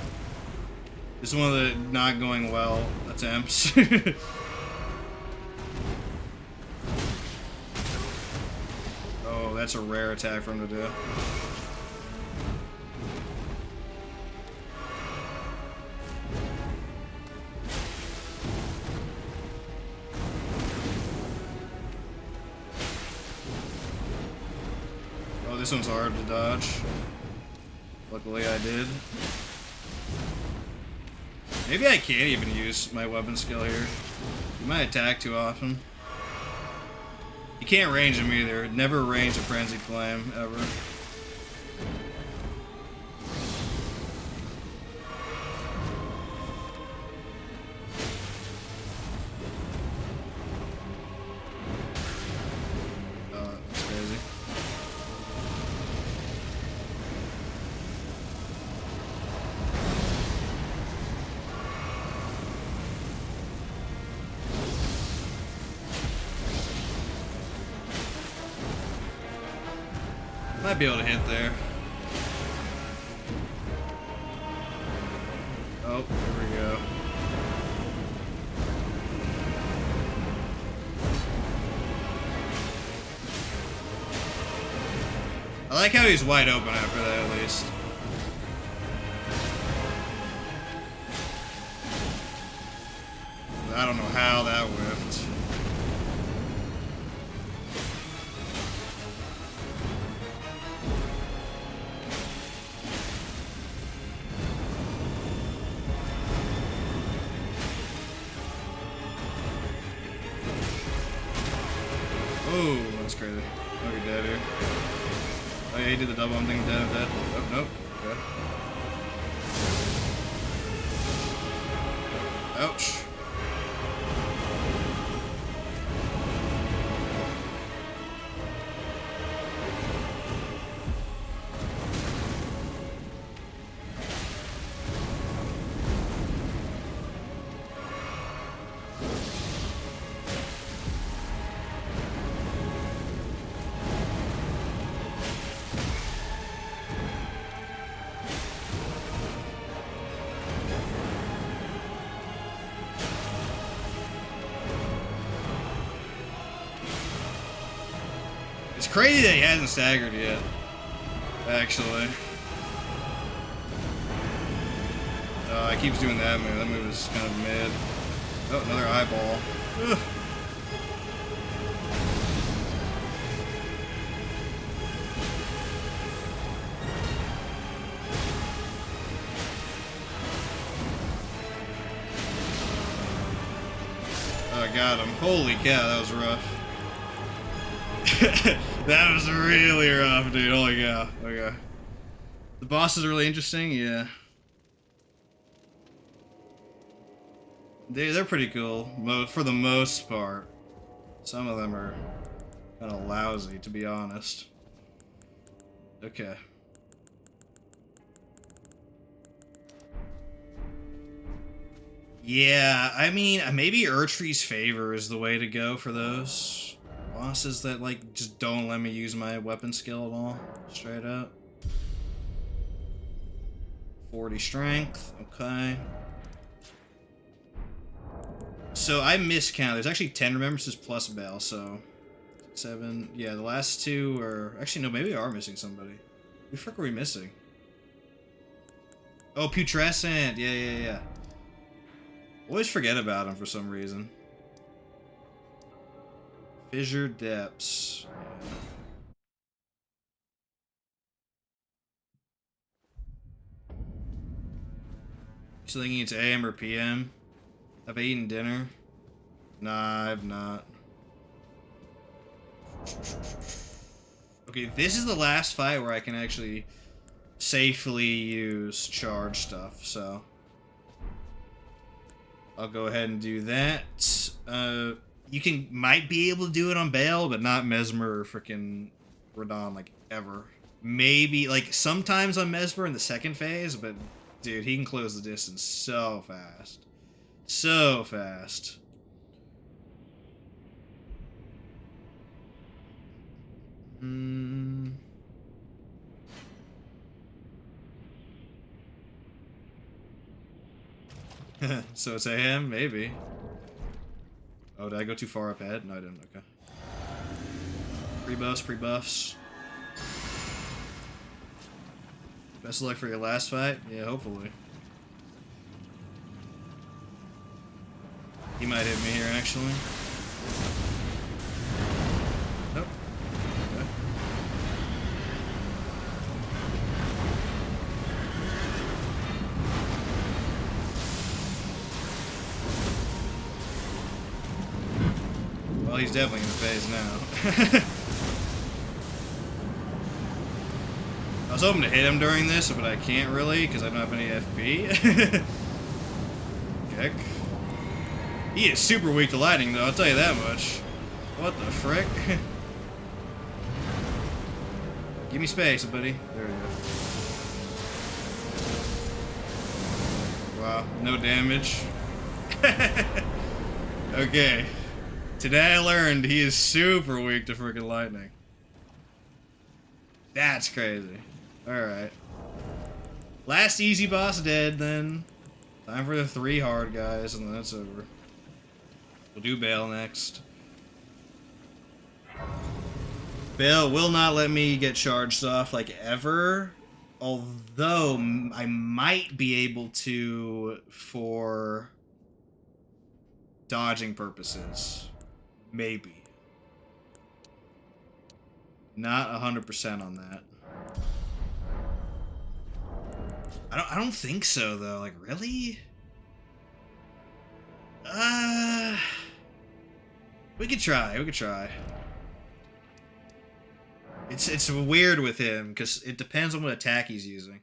It's one of the not going well attempts. Oh, that's a rare attack for him to do. Oh, this one's hard to dodge. Luckily I did. Maybe I can't even use my weapon skill here. He might attack too often. You can't range him either. Never range a Frenzied Flame, ever. Oh, that's crazy. Might be able to hit there. Oh, here we go. I like how he's wide open after that, at least. I don't know how that whiffed. Oh, that's crazy. Oh, you're dead here. Oh yeah, he did the double. I'm thinking dead. I'm dead. Oh, nope. Okay. Ouch. It's crazy that he hasn't staggered yet, actually. He keeps doing that move. That move is kind of mid. Oh, another eyeball. Ugh. Oh, I got him. Holy cow, that was rough. That was really rough, dude. Holy cow. Okay. The boss is really interesting, yeah. They're pretty cool, for the most part. Some of them are kind of lousy, to be honest. Okay. Yeah, I mean, maybe Urtree's Favor is the way to go for those bosses that, like, just don't let me use my weapon skill at all. Straight up. 40 strength, okay. So I miscount. There's actually 10 remembrances plus Bell, so 7. Yeah, the last two are actually no. Maybe we are missing somebody. Who the frick are we missing? Oh, Putrescent. Yeah. Always forget about him for some reason. Fissure Depths. So thinking it's AM or PM. Have I eaten dinner? Nah, I've not. Okay, this is the last fight where I can actually safely use charge stuff, so I'll go ahead and do that. You might be able to do it on Bale, but not Mesmer or frickin' Radon, like, ever. Maybe, like, sometimes on Mesmer in the second phase, but, dude, he can close the distance so fast. So fast. So it's AM? Maybe. Oh, did I go too far up ahead? No, I didn't. Okay. Pre-buffs, pre-buffs. Best of luck for your last fight? Yeah, hopefully. He might hit me here, actually. Nope. Okay. Well, he's definitely in the phase now. I was hoping to hit him during this, but I can't really because I don't have any FP. Kick. He is super weak to lightning, though, I'll tell you that much. What the frick? Give me space, buddy. There we go. Wow, no damage. Okay. Today I learned he is super weak to freaking lightning. That's crazy. Alright. Last easy boss dead, then. Time for the 3 hard guys, and then it's over. We'll do Bale next. Bale will not let me get charged off, like, ever. Although, I might be able to for dodging purposes. Maybe. Not 100% on that. I don't think so, though. Like, really? We could try. We could try. It's weird with him, because it depends on what attack he's using.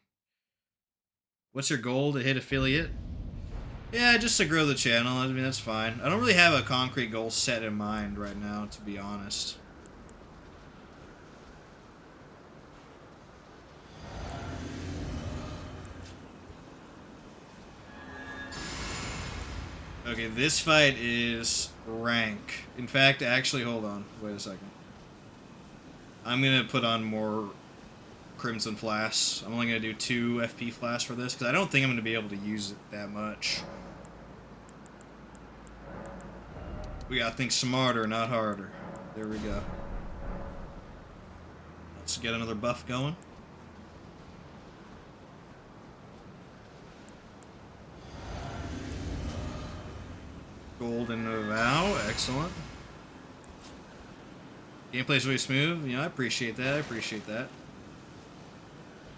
What's your goal? To hit affiliate? Yeah, just to grow the channel. I mean, that's fine. I don't really have a concrete goal set in mind right now, to be honest. Okay, this fight is rank. In fact, actually, hold on. Wait a second. I'm gonna put on more Crimson Flasks. I'm only gonna do 2 FP Flasks for this, because I don't think I'm gonna be able to use it that much. We gotta think smarter, not harder. There we go. Let's get another buff going. Golden Vow, excellent. Gameplay's really smooth. You know, I appreciate that. I appreciate that.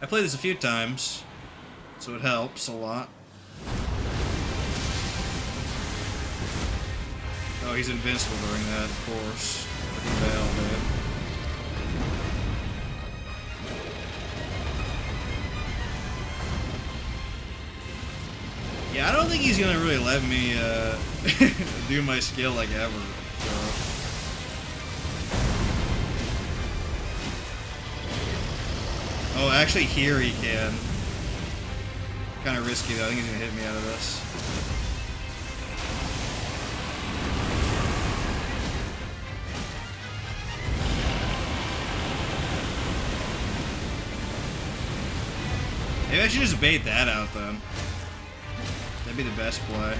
I played this a few times, so it helps a lot. Oh, he's invincible during that, of course. Freaking Veil, dude. Yeah, I don't think he's gonna really let me do my skill like ever. So. Oh, actually here he can. Kind of risky though. I think he's gonna hit me out of this. Maybe I should just bait that out then. That'd be the best play.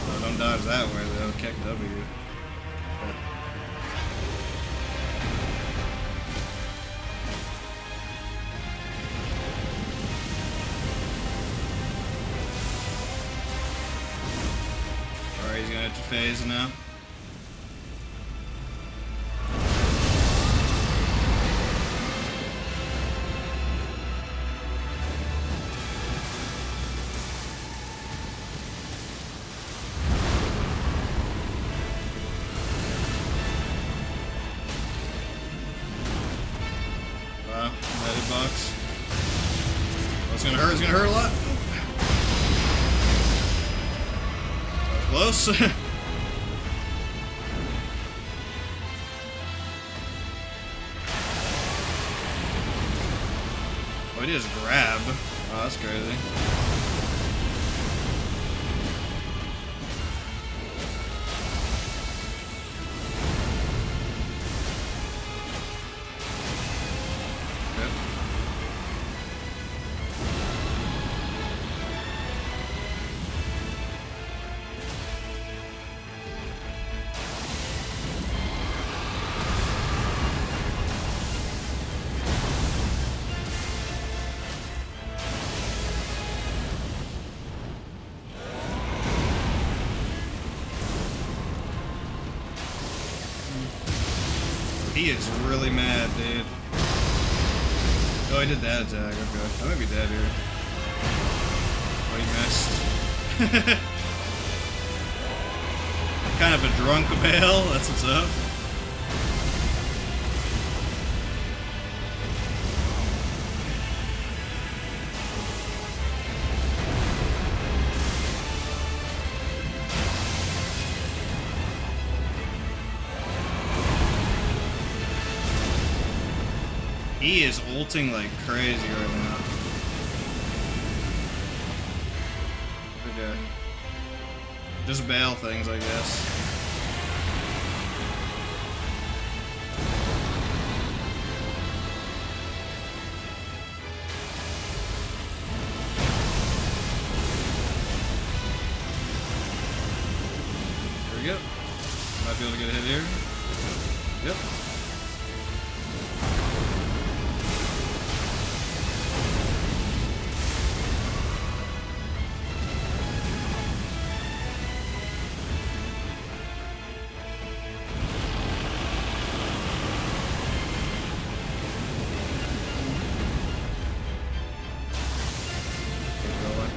Oh, don't dodge that way though. Kick W. Alright, he's gonna have to phase now. Box. Oh, it's gonna hurt. It's gonna hurt a lot. Close. Oh, he just grab. Oh, that's crazy. He is really mad, dude. Oh, he did that attack. Okay. I might be dead here. Oh, he missed. Kind of a drunk Bale. That's what's up. He is ulting like crazy right now. Okay. Just bail things, I guess. There we go. Might be able to get a hit here. Yep.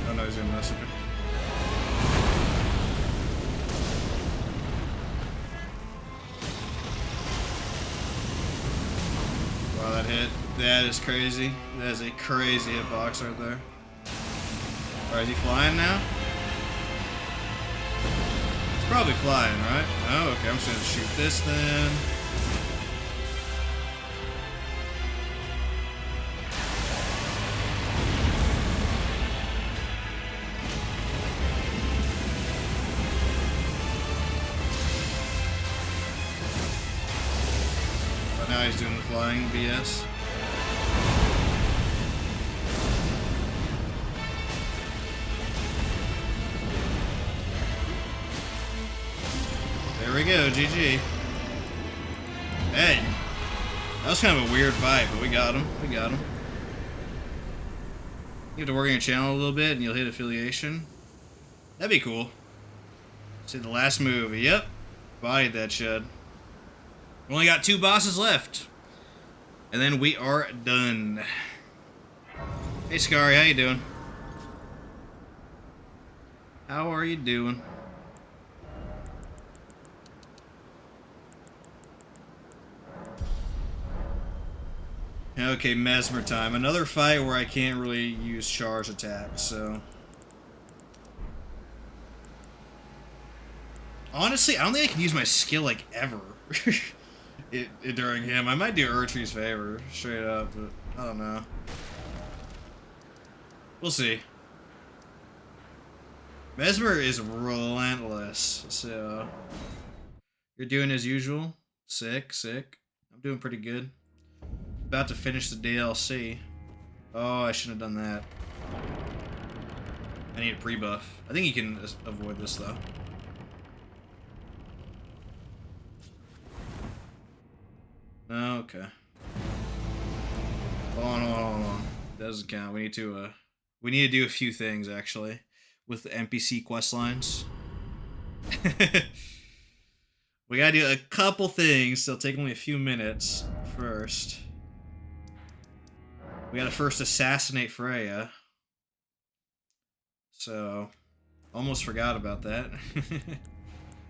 Oh no, he's gonna mess with it. Wow, that hit. That is crazy. That is a crazy hitbox right there. Alright, is he flying now? He's probably flying, right? Oh, okay, I'm just gonna shoot this then. But now he's doing the flying BS. There we go, GG. Hey, that was kind of a weird fight, but we got him. We got him. You have to work on your channel a little bit, and you'll hit affiliation. That'd be cool. See the last move. Yep, bodied that shed. We only got 2 bosses left, and then we are done. Hey, Scary, how you doing? How are you doing? Okay, Mesmer time. Another fight where I can't really use charge attacks, so... Honestly, I don't think I can use my skill, like, ever. During him. I might do Urtree's favor, straight up, but I don't know. We'll see. Mesmer is relentless, so... You're doing as usual? Sick, sick. I'm doing pretty good. About to finish the DLC. Oh, I shouldn't have done that. I need a pre-buff. I think you can avoid this, though. Okay. Hold on. Doesn't count. We need to do a few things, actually, with the NPC quest lines. We gotta do a couple things. They'll take only a few minutes first. We gotta first assassinate Freya. So, almost forgot about that.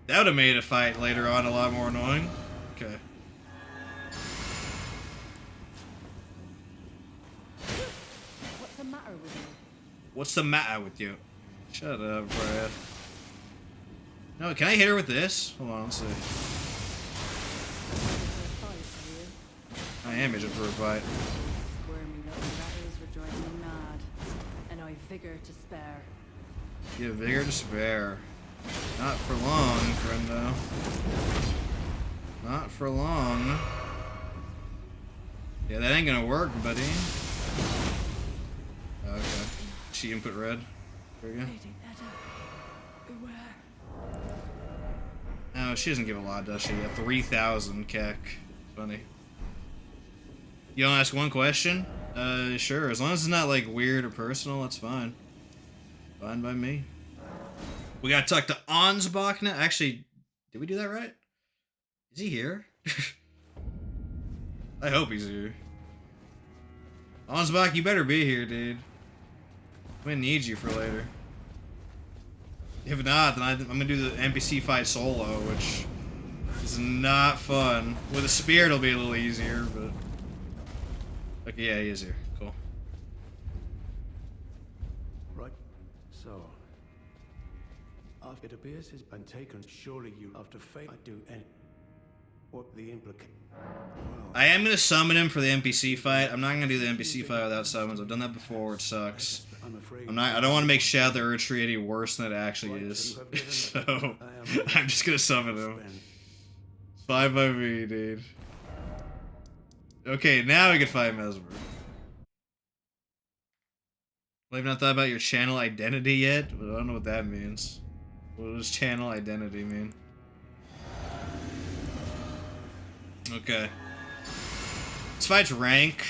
That would have made a fight later on a lot more annoying. Okay. What's the matter with you? What's the matter with you? Shut up, Brad. No, can I hit her with this? Hold on, let's see. I am itching for a fight. Squirmy little battles were driving me mad, and I've vigor to spare. You have vigor to spare. Not for long, friendo. Not for long. Yeah, that ain't gonna work, buddy. Okay. She input red. There we go. Beware. No, she doesn't give a lot, does she? Yeah, 3,000 kek. Funny. You don't ask one question? Sure. As long as it's not, like, weird or personal, that's fine. Fine by me. We gotta talk to Ansbach now. Actually, did we do that right? Is he here? I hope he's here. Onsbach, you better be here, dude. I'm gonna need you for later. If not, then I'm gonna do the NPC fight solo, which is not fun. With a spear, it'll be a little easier, but... Okay, yeah, he is here. Cool. Right. So, it appears has been taken. Surely you, after fate, I do any. What the implication? Well, I am gonna summon him for the NPC fight. I'm not gonna do the NPC fight without summons. I've done that before. It sucks. I'm afraid. I don't want to make Shadow the Earth Tree any worse than it actually is. So I'm just gonna summon him. 5 by me, dude. Okay, now we can fight Mesmer. I've not thought about your channel identity yet, but I don't know what that means. What does channel identity mean? Okay. This fight's rank.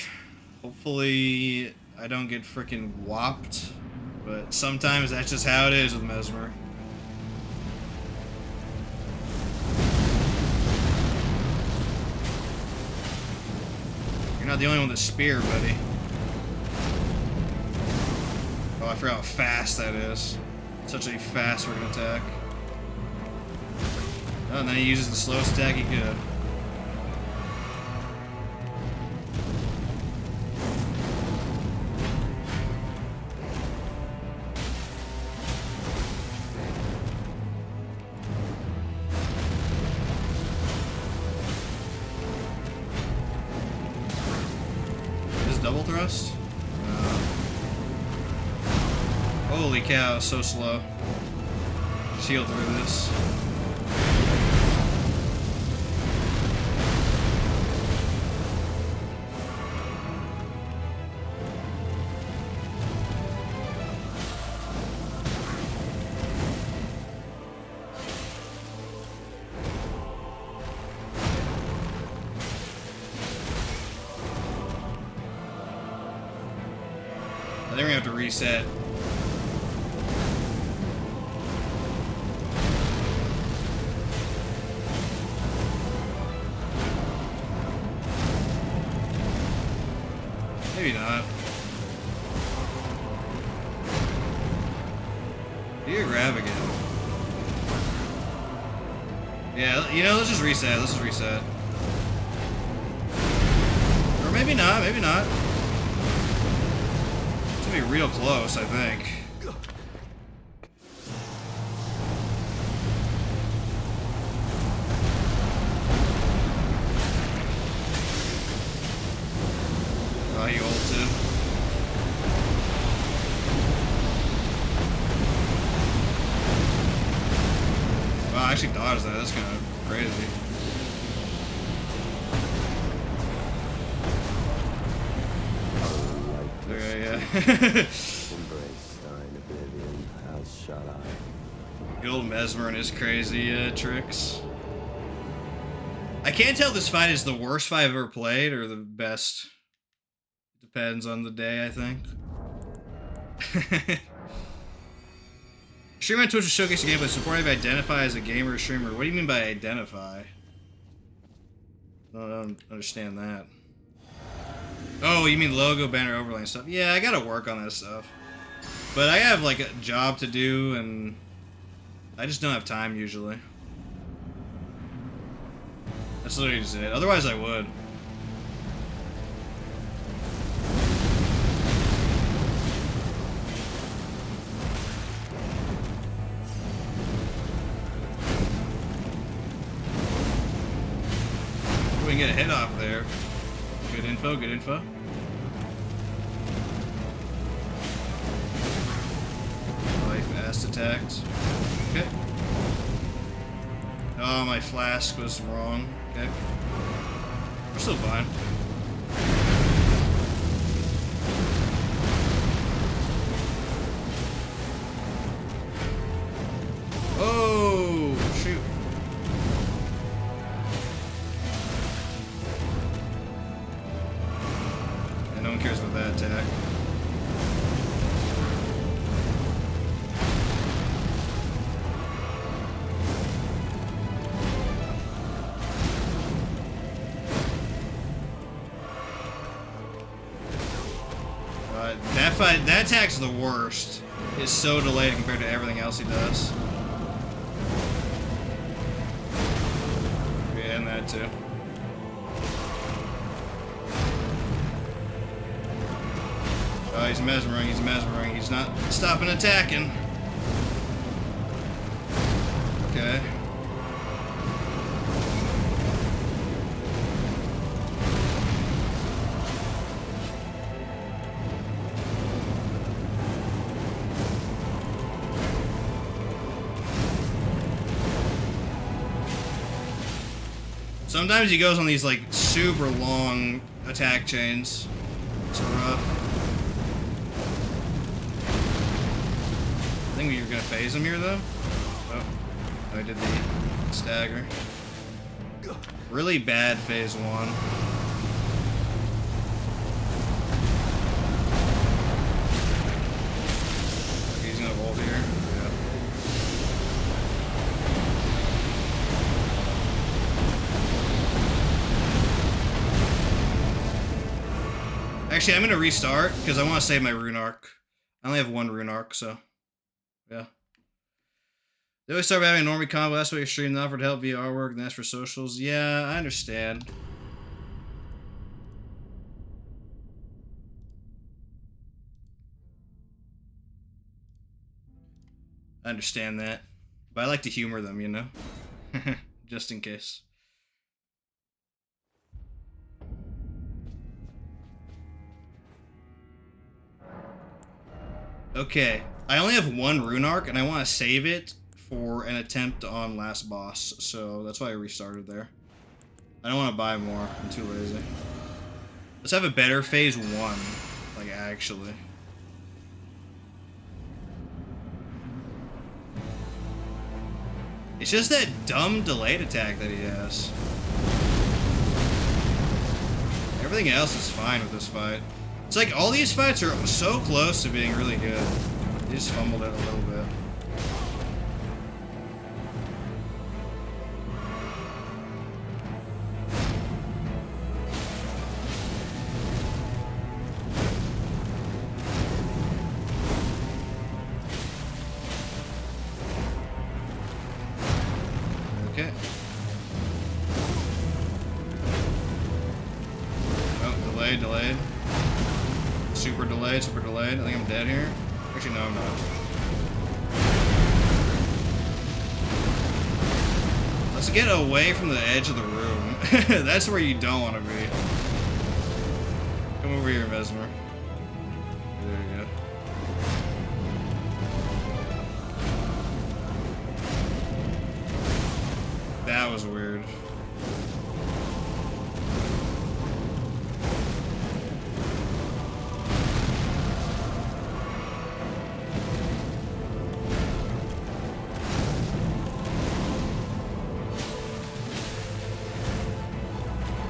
Hopefully I don't get freaking whopped, but sometimes that's just how it is with Mesmer. You're not the only one with a spear, buddy. Oh, I forgot how fast that is. Such a fast freaking attack. Oh, and then he uses the slowest attack he could. Double thrust? Holy cow, so slow. Shield through this. I think we have to reset. Maybe not. Do your grab again. Yeah, you know, let's just reset. Let's just reset. Or maybe not, maybe not. Be real close, I think. Oh, he ulted. Wow, I actually dodged that. That's kind of crazy. Okay, yeah. Good old Mesmer and his crazy tricks. I can't tell if this fight is the worst fight I've ever played or the best. Depends on the day, I think. Stream on Twitch will showcase your gameplay. Supportive identify as a gamer or streamer. What do you mean by identify? I don't understand that. Oh, you mean logo, banner, overlay and stuff? Yeah, I gotta work on that stuff. But I have like a job to do and I just don't have time usually. That's literally just it. Otherwise I would. We can get a hit off there. Good info, good info. Life fast attacked. Okay. Oh, my flask was wrong. Okay. We're still fine. Oh, shoot. And no one cares about that attack. That attack's the worst. It's so delayed compared to everything else he does. Yeah, and that too. Oh, he's mesmering, he's not stopping attacking. Okay. Sometimes he goes on these like super long attack chains. It's rough. I think we were gonna phase him here though. Oh, I did the stagger. Really bad phase one. Okay, he's gonna hold here. Actually, I'm gonna restart because I want to save my rune arc. I only have one rune arc, so yeah. They always start by having a normie combo. That's what you're streaming. Offered help via artwork, and that's for socials. Yeah, I understand. I understand that, but I like to humor them, you know, just in case. Okay, I only have one rune arc, and I want to save it for an attempt on last boss, so that's why I restarted there. I don't want to buy more. I'm too lazy. Let's have a better phase one, like actually. It's just that dumb delayed attack that he has. Everything else is fine with this fight. It's like all these fights are so close to being really good. He just fumbled it a little bit. Okay. Oh, delayed. Super delayed. I think I'm dead here. Actually, no, I'm not. Let's get away from the edge of the room. That's where you don't want to be. Come over here, Mesmer. There you go. That was weird.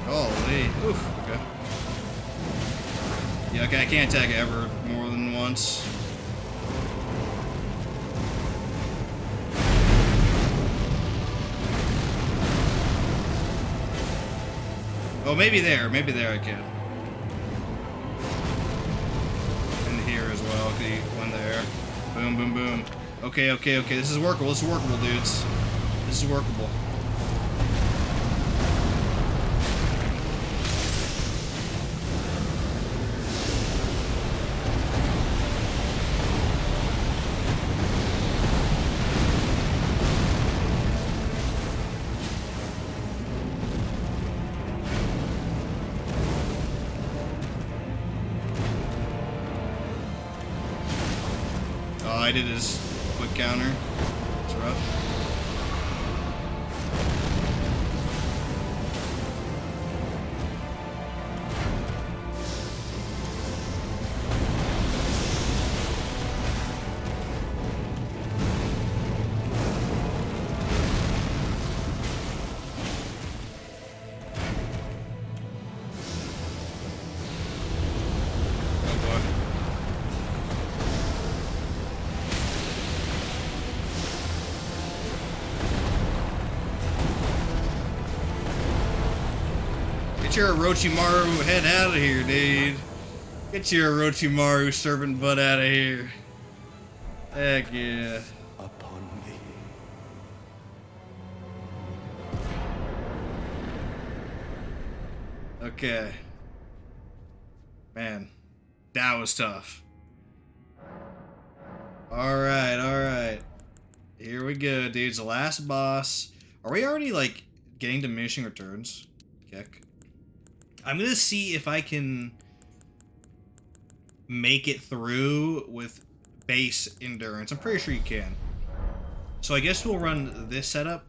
Holy. Oof. Okay. Yeah, okay, I can't attack ever more than once. Oh, maybe there I can. And here as well, okay, one there. Boom, boom, boom. Okay, this is workable, dudes. This is workable. I did his quick counter. It's rough. Get your Orochimaru head out of here, dude. Get your Orochimaru servant butt out of here. Heck yeah. Upon thee. Okay. Man, that was tough. Alright, alright. Here we go, dudes. The last boss. Are we already, like, getting diminishing returns? Kick. I'm gonna see if I can make it through with base endurance. I'm pretty sure you can. So I guess we'll run this setup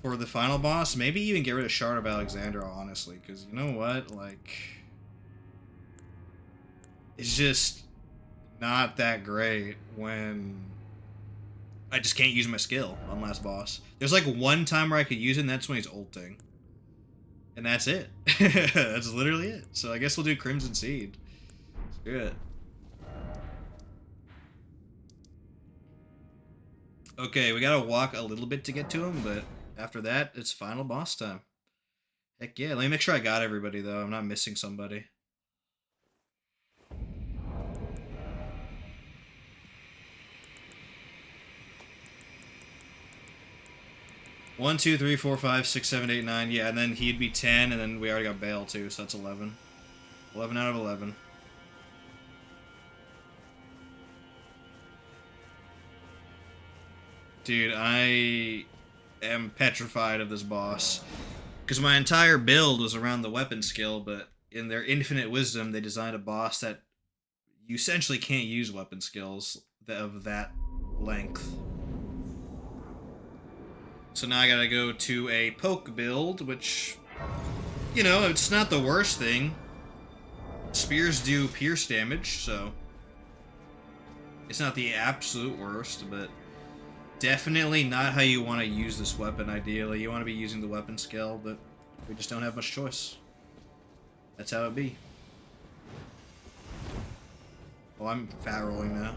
for the final boss. Maybe even get rid of Shard of Alexandria, honestly. Because you know what? Like, it's just not that great when I just can't use my skill on last boss. There's like one time where I could use it, and that's when he's ulting. And that's it. That's literally it. So I guess we'll do Crimson Seed. Screw it. Okay, we gotta walk a little bit to get to him, but after that, it's final boss time. Heck yeah. Let me make sure I got everybody, though. I'm not missing somebody. One, 2, 3, 4, 5, 6, 7, 8, 9. Yeah, and then he'd be 10, and then we already got Bale, too, so that's 11. 11 out of 11. Dude, I am petrified of this boss. Because my entire build was around the weapon skill, but in their infinite wisdom, they designed a boss that you essentially can't use weapon skills of that length. So now I gotta go to a poke build, which, you know, it's not the worst thing. Spears do pierce damage, so it's not the absolute worst, but definitely not how you want to use this weapon, ideally. You want to be using the weapon skill, but we just don't have much choice. That's how it be. Oh, I'm fat rolling now.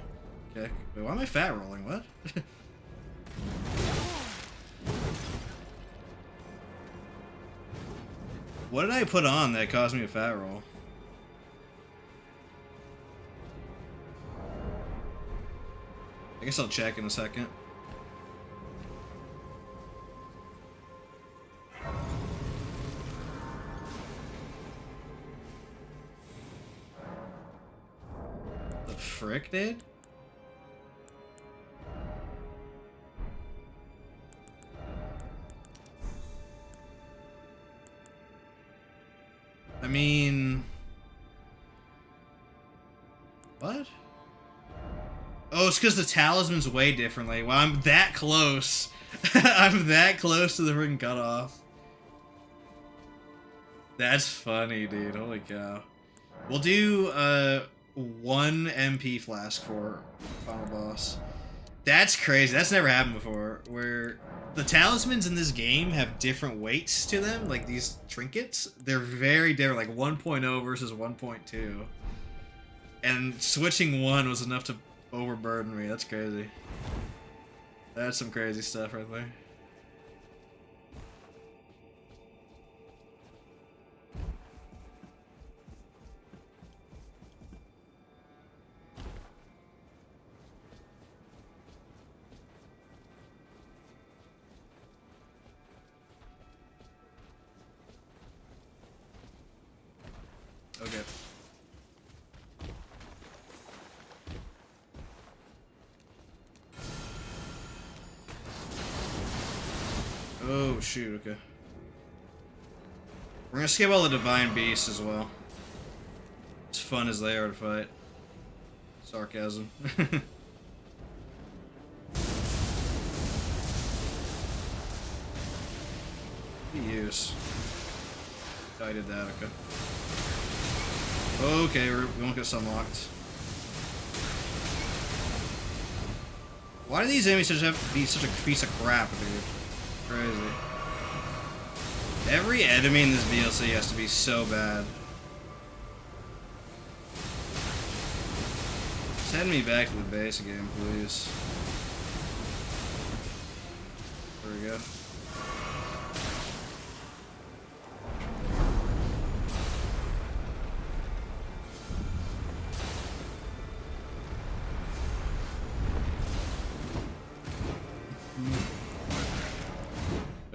Okay. Wait, why am I fat rolling? What? What did I put on that caused me a fat roll? I guess I'll check in a second. The frick, dude? I mean... What? Oh, it's because the talisman's way differently. Well, I'm that close. I'm that close to the freaking cutoff. That's funny, dude. Holy cow. We'll do, 1 MP flask for final boss. That's crazy. That's never happened before. Where the talismans in this game have different weights to them, like these trinkets. They're very different, like 1.0 versus 1.2. And switching one was enough to overburden me. That's crazy. That's some crazy stuff right there. Okay. Oh, shoot, okay. We're gonna skip all the Divine Beasts as well. As fun as they are to fight. Sarcasm. Use. I did that, okay. Okay, we won't get unlocked. Why do these enemies be such a piece of crap, dude? Crazy. Every enemy in this DLC has to be so bad. Send me back to the base again, please. There we go.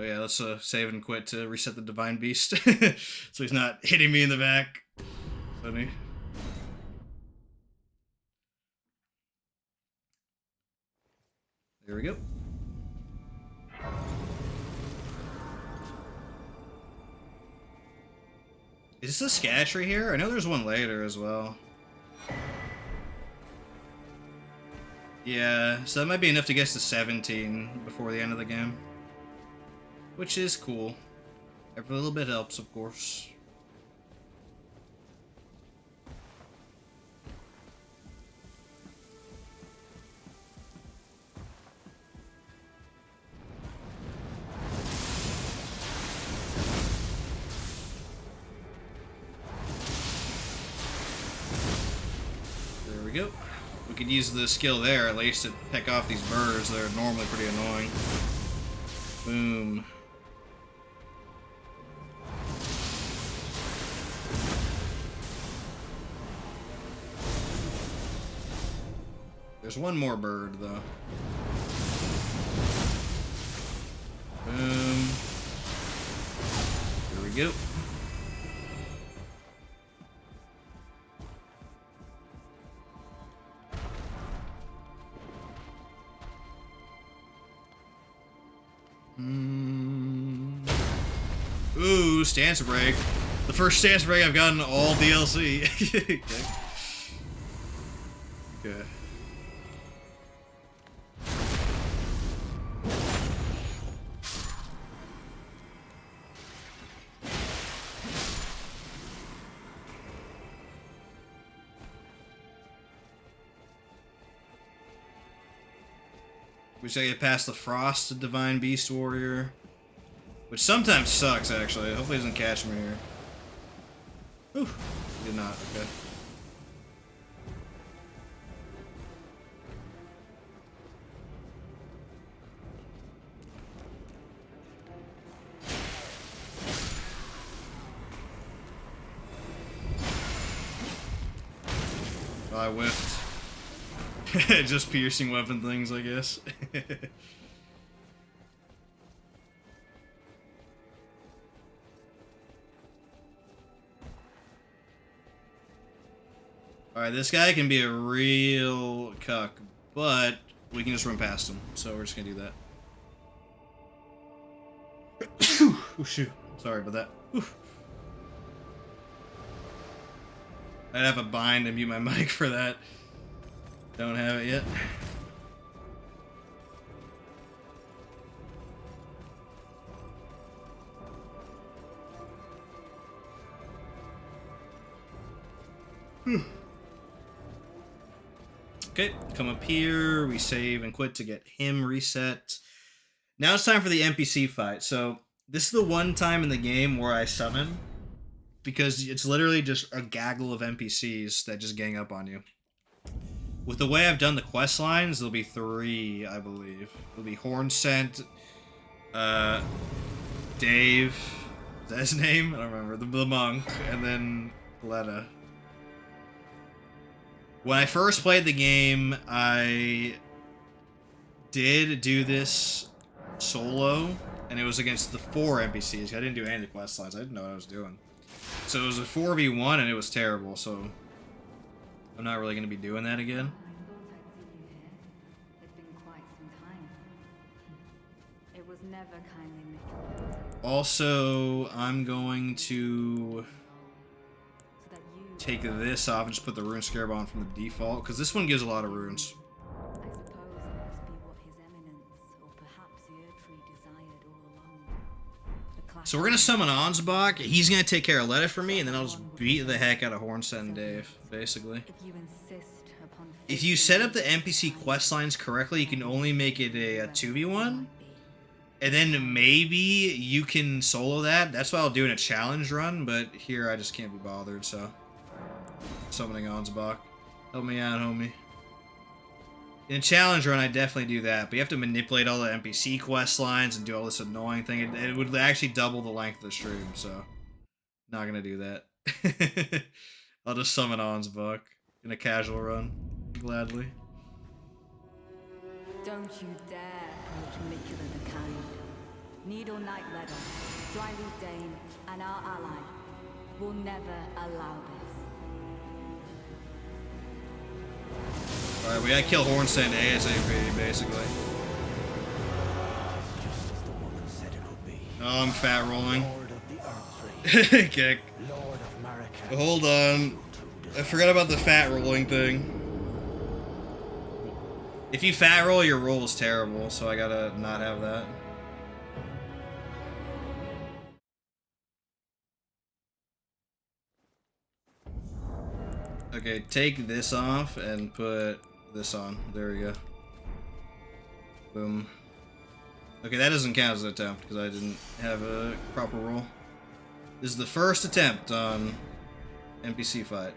Oh yeah, let's save and quit to reset the Divine Beast. So he's not hitting me in the back. Funny. There we go. Is this a Scatry here? I know there's one later as well. Yeah, so that might be enough to get us to 17 before the end of the game. Which is cool. Every little bit helps, of course. There we go. We could use the skill there at least to pick off these birds that are normally pretty annoying. Boom. There's one more bird, though. Boom. There we go. Ooh, stance break. The first stance break I've gotten all DLC. Okay. Okay. Wish I could get past the Frost to Divine Beast Warrior. Which sometimes sucks, actually. Hopefully he doesn't catch me here. Whew. He did not, okay. Oh, I whiffed. Just piercing weapon things, I guess. Alright, this guy can be a real cuck, but we can just run past him, so we're just gonna do that. Oh, shoot. Sorry about that. Oof. I'd have a bind and mute my mic for that. Don't have it yet. Okay, come up here, we save and quit to get him reset. Now it's time for the NPC fight. So this is the one time in the game where I summon, because it's literally just a gaggle of NPCs that just gang up on you. With the way I've done the quest lines, there'll be 3, I believe. There'll be Hornsent, Dave, is that his name? I don't remember. The monk, and then Letta. When I first played the game, I did do this solo, and it was against the 4 NPCs. I didn't do any of the quest lines. I didn't know what I was doing. So it was a 4v1, and it was terrible, so I'm not really going to be doing that again. It's been quite some time. It was never kindly made. Also, I'm going to So that you, take this off and just put the rune scarab on from the default, because this one gives a lot of runes. I suppose it must be what His Eminence, or perhaps the Erdtree desired all along. The clash So we're going to summon Ansbach. He's going to take care of Letta for me, and then I'll just beat the heck out of Hornsent and Dave, basically. If you insist upon If you set up the NPC quest lines correctly, you can only make it a 2v1. And then maybe you can solo that. That's what I'll do in a challenge run, but here I just can't be bothered, so. Summoning Ansbach. Help me out, homie. In a challenge run, I definitely do that, but you have to manipulate all the NPC quest lines and do all this annoying thing. It would actually double the length of the stream, so. Not gonna do that. I'll just summon Ansbach in a casual run. Gladly. Don't you dare approach Mikula the Kind. Needle Knight Leather, Dryleaf Dane, and our ally will never allow this. Alright, we gotta kill Hornsand ASAP, basically. Just as the woman said it would be. Oh, I'm fat rolling. Lord of the Earth Tree. Kick. Lord of Marika. Hold on. I forgot about the fat rolling thing. If you fat roll, your roll is terrible, so I gotta not have that. Okay, take this off and put this on. There we go. Boom. Okay, that doesn't count as an attempt because I didn't have a proper roll. This is the first attempt on NPC fight.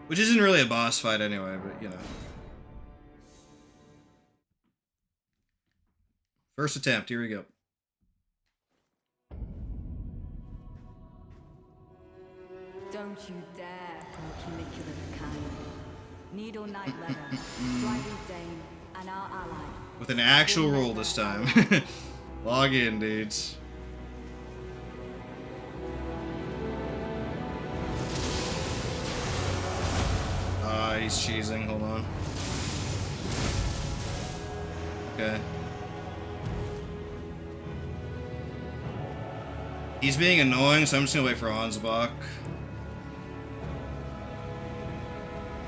Which isn't really a boss fight anyway, but you know. First attempt, here we go. Don't you dare approach Manicula the Kind. Needle Knight Leather, Dryleaf Dane, and our ally. With an actual roll this time. Log in, dudes. He's cheesing, hold on. Okay. He's being annoying, so I'm just gonna wait for Ansbach.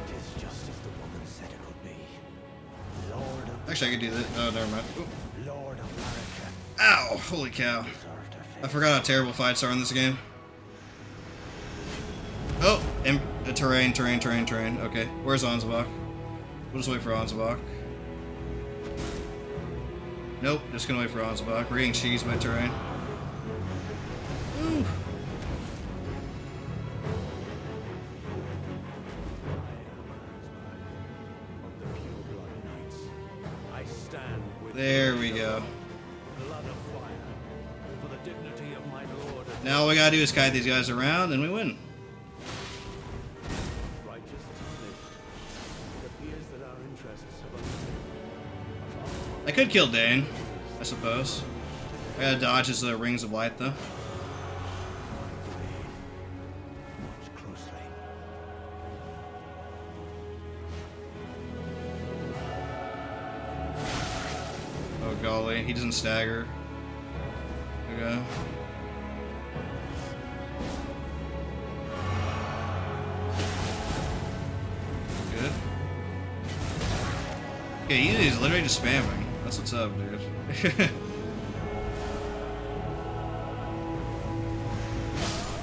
It is just as the woman said it would be. Lord of Actually, I could do that. Oh, never mind. Ooh. Lord of Marika. Ow! Holy cow. Deserved her fate. I forgot how terrible fights are in this game. Oh! And terrain. Okay, where's Ansbach? We'll just wait for Ansbach. Nope, just gonna wait for Ansbach. We're getting cheesed by terrain. Ooh. There we go. Now all we gotta do is kite these guys around and we win. I could kill Dane, I suppose. I gotta dodge his rings of light though. Oh golly, he doesn't stagger. Okay. Good. Okay, he's literally just spamming. That's what's up, dude.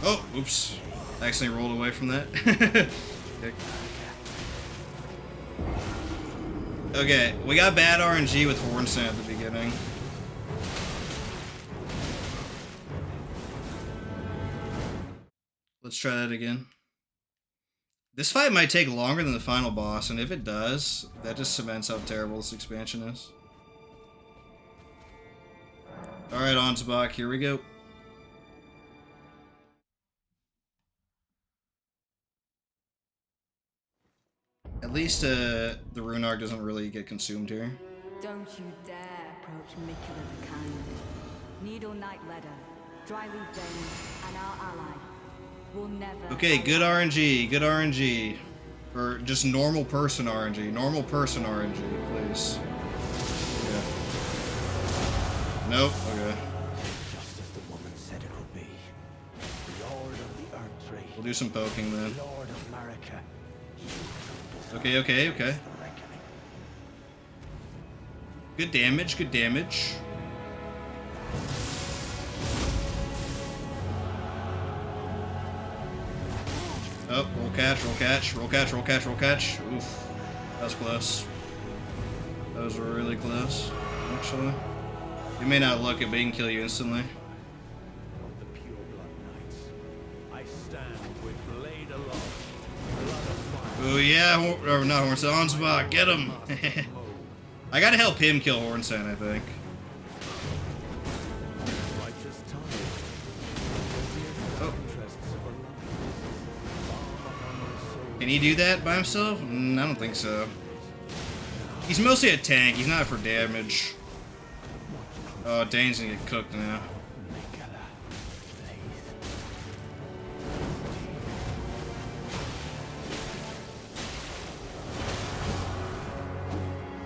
Oh, oops. I accidentally rolled away from that. Okay, we got bad RNG with Hornsand at the beginning. Let's try that again. This fight might take longer than the final boss, and if it does, that just cements how terrible this expansion is. Alright, Ansbach, here we go. At least the rune arc doesn't really get consumed here. Don't you dare approach Manicula the Kind. Needle Knight Leather, Dryleaf Dane, and our ally will never. Okay, good RNG, good RNG. Or just normal person RNG. Normal person RNG, please. Yeah. Nope, okay. Just as the woman said it would be. Lord of the Earth Tree. We'll do some poking then. Lord of Marika. Okay. Good damage, good damage. Oh, roll catch. Oof. That was close. That was really close, actually. You may not look it, but he can kill you instantly. Of the pure blood knights, I stand with blade aloft, blood of fire. Oh yeah, or not Hornsand, Ansbach, get him! I gotta help him kill Hornsand, I think. Righteous time. Oh. Can he do that by himself? I don't think so. He's mostly a tank, he's not for damage. Oh, Dane's gonna get cooked now.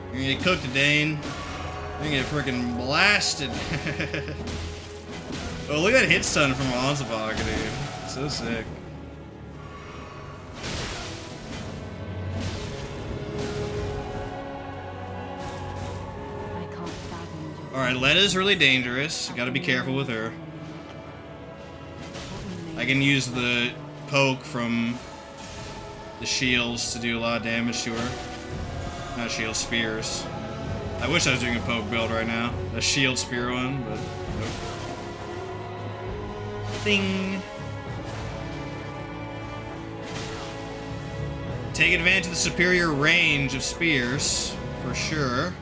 You're gonna get cooked, Dane. You're gonna get freaking blasted. Oh, look at that hit stun from Onslaught, dude. So sick. Alright, Letta's really dangerous. You gotta be careful with her. I can use the poke from the shields to do a lot of damage to her. Not shield, spears. I wish I was doing a poke build right now. A shield spear one, but nope. Ding! Take advantage of the superior range of spears, for sure.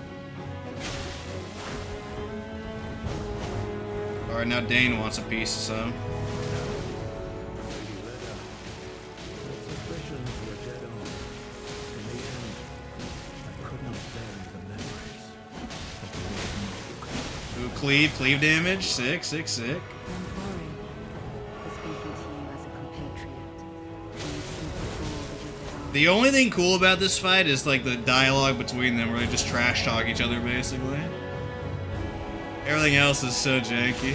Alright, now Dane wants a piece of some. Ooh, cleave damage. Sick. The only thing cool about this fight is like the dialogue between them where they just trash talk each other basically. Everything else is so janky.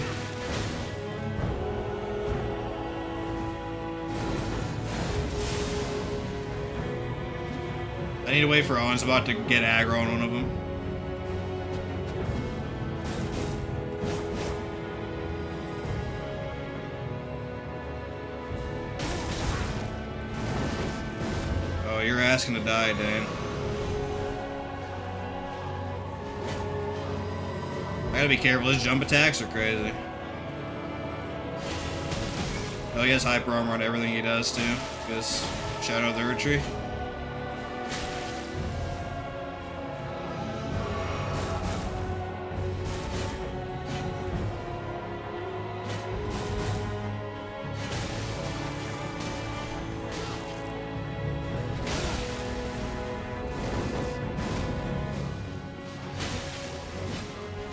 I need to wait for Owen's about to get aggro on one of them. Oh, you're asking to die, Dane. I gotta be careful, his jump attacks are crazy. Oh, he has hyper armor on everything he does too, because Shadow of the Erdtree.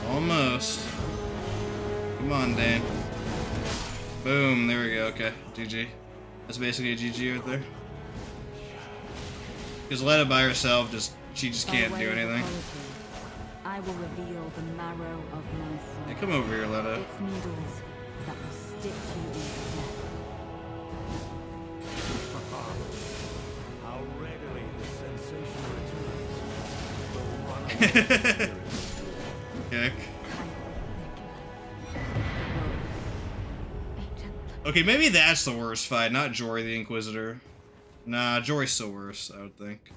Almost. Come on, Dan. Boom, there we go, okay. GG. That's basically a GG right there. Because Letta by herself, she just can't do anything. I will reveal the marrow of my soul. Hey, come over here, Letta. Its needles that will stick you in death. How readily the sensation returns. Heck. Okay, maybe that's the worst fight, not Jory the Inquisitor. Nah, Jory's still worse, I would think.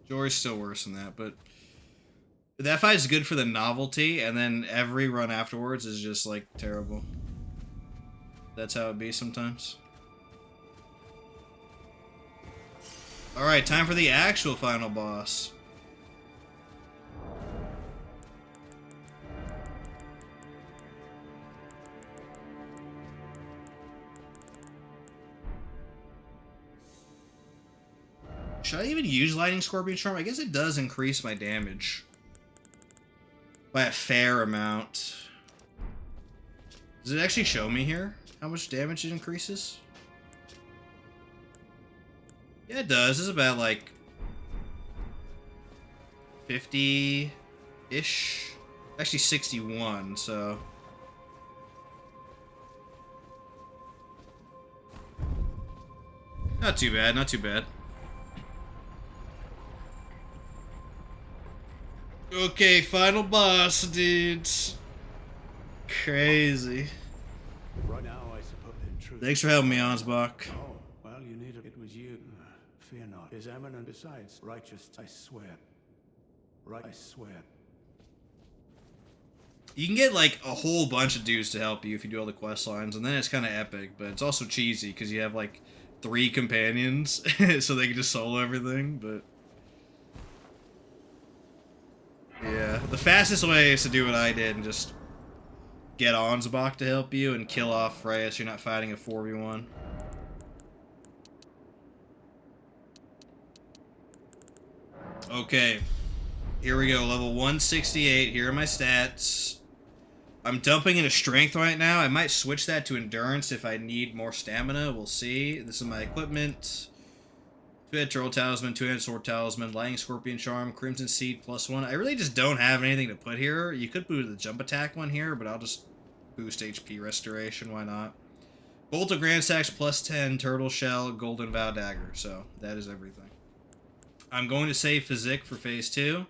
Jory's still worse than that, but that fight is good for the novelty, and then every run afterwards is just, like, terrible. That's how it be sometimes. Alright, time for the actual final boss. Should I even use Lightning Scorpion Charm? I guess it does increase my damage. By a fair amount. Does it actually show me here how much damage it increases? Yeah, it does. It's about like 50-ish. Actually 61, so. Not too bad, not too bad. Okay, final boss, dudes. Crazy. Right now, I suppose in truth. Thanks for helping me, Ansbach. Oh, well, you need it. It was you. Fear not. Is eminent besides righteous, I swear. Right, I swear. You can get like a whole bunch of dudes to help you if you do all the quest lines, and then it's kind of epic, but it's also cheesy because you have like 3 companions, so they can just solo everything, but. Yeah, the fastest way is to do what I did and just get Ansbach to help you and kill off Freya so you're not fighting a 4v1. Okay. Here we go. Level 168. Here are my stats. I'm dumping into strength right now. I might switch that to endurance if I need more stamina. We'll see. This is my equipment. Two-head troll talisman, two-head sword talisman, lightning scorpion charm, crimson seed +1. I really just don't have anything to put here. You could put the jump attack one here, but I'll just boost HP restoration. Why not? Bolt of Gransax +10, turtle shell, golden vow dagger. So that is everything. I'm going to save physique for phase 2.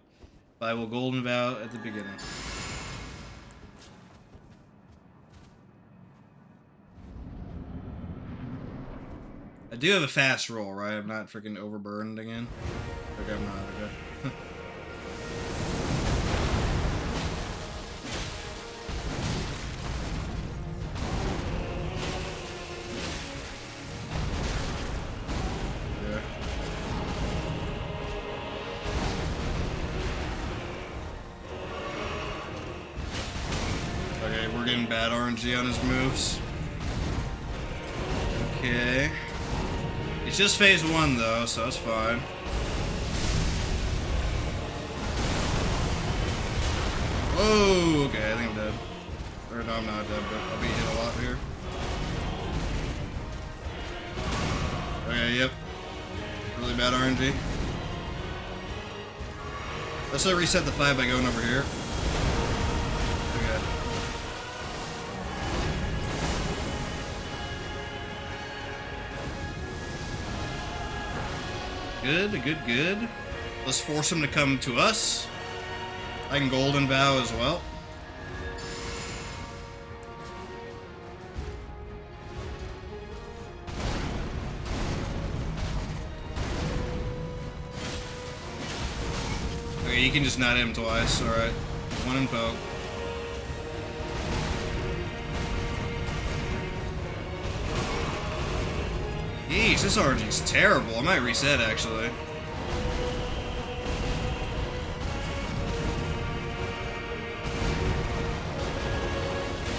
But I will golden vow at the beginning. I do have a fast roll, right? I'm not freaking overburdened again. Okay, I'm not. Okay. Yeah. Okay, we're getting bad RNG on his moves. Okay. It's just phase 1 though, so it's fine. Oh, okay, I think I'm dead. Or no, I'm not dead, but I'll be hit a lot here. Okay, yep. Really bad RNG. Let's reset the 5 by going over here. Okay. Good. Let's force him to come to us. I can golden vow as well. Okay, you can just not hit him twice. Alright. One and poke. Jeez, this RNG's terrible. I might reset, actually.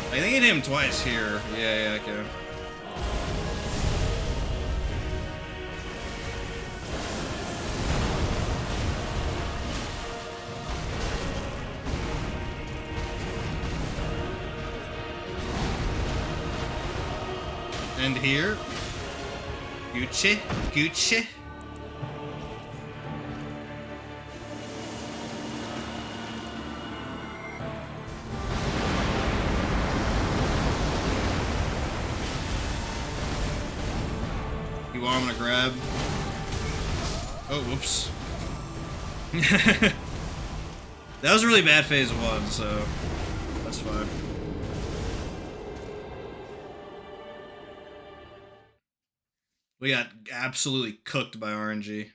I think I hit him twice here. Yeah, okay. And here. Gucci. You want him to grab? Oh, whoops. That was a really bad phase 1, so that's fine. We got absolutely cooked by RNG.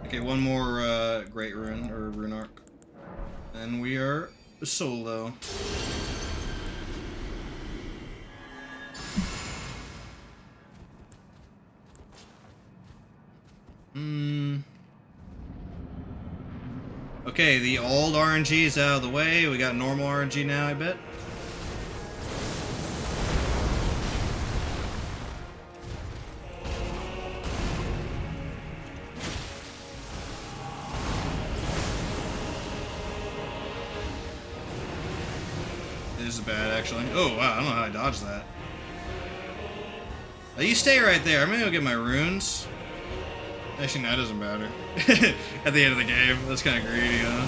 Okay, one more Great Rune, or Rune Arc. And we are solo. Okay, the old RNG is out of the way. We got normal RNG now, I bet. This is bad, actually. Oh, wow, I don't know how I dodged that. Oh, you stay right there. I'm gonna go get my runes. Actually, no, it doesn't matter. At the end of the game. That's kind of greedy, huh?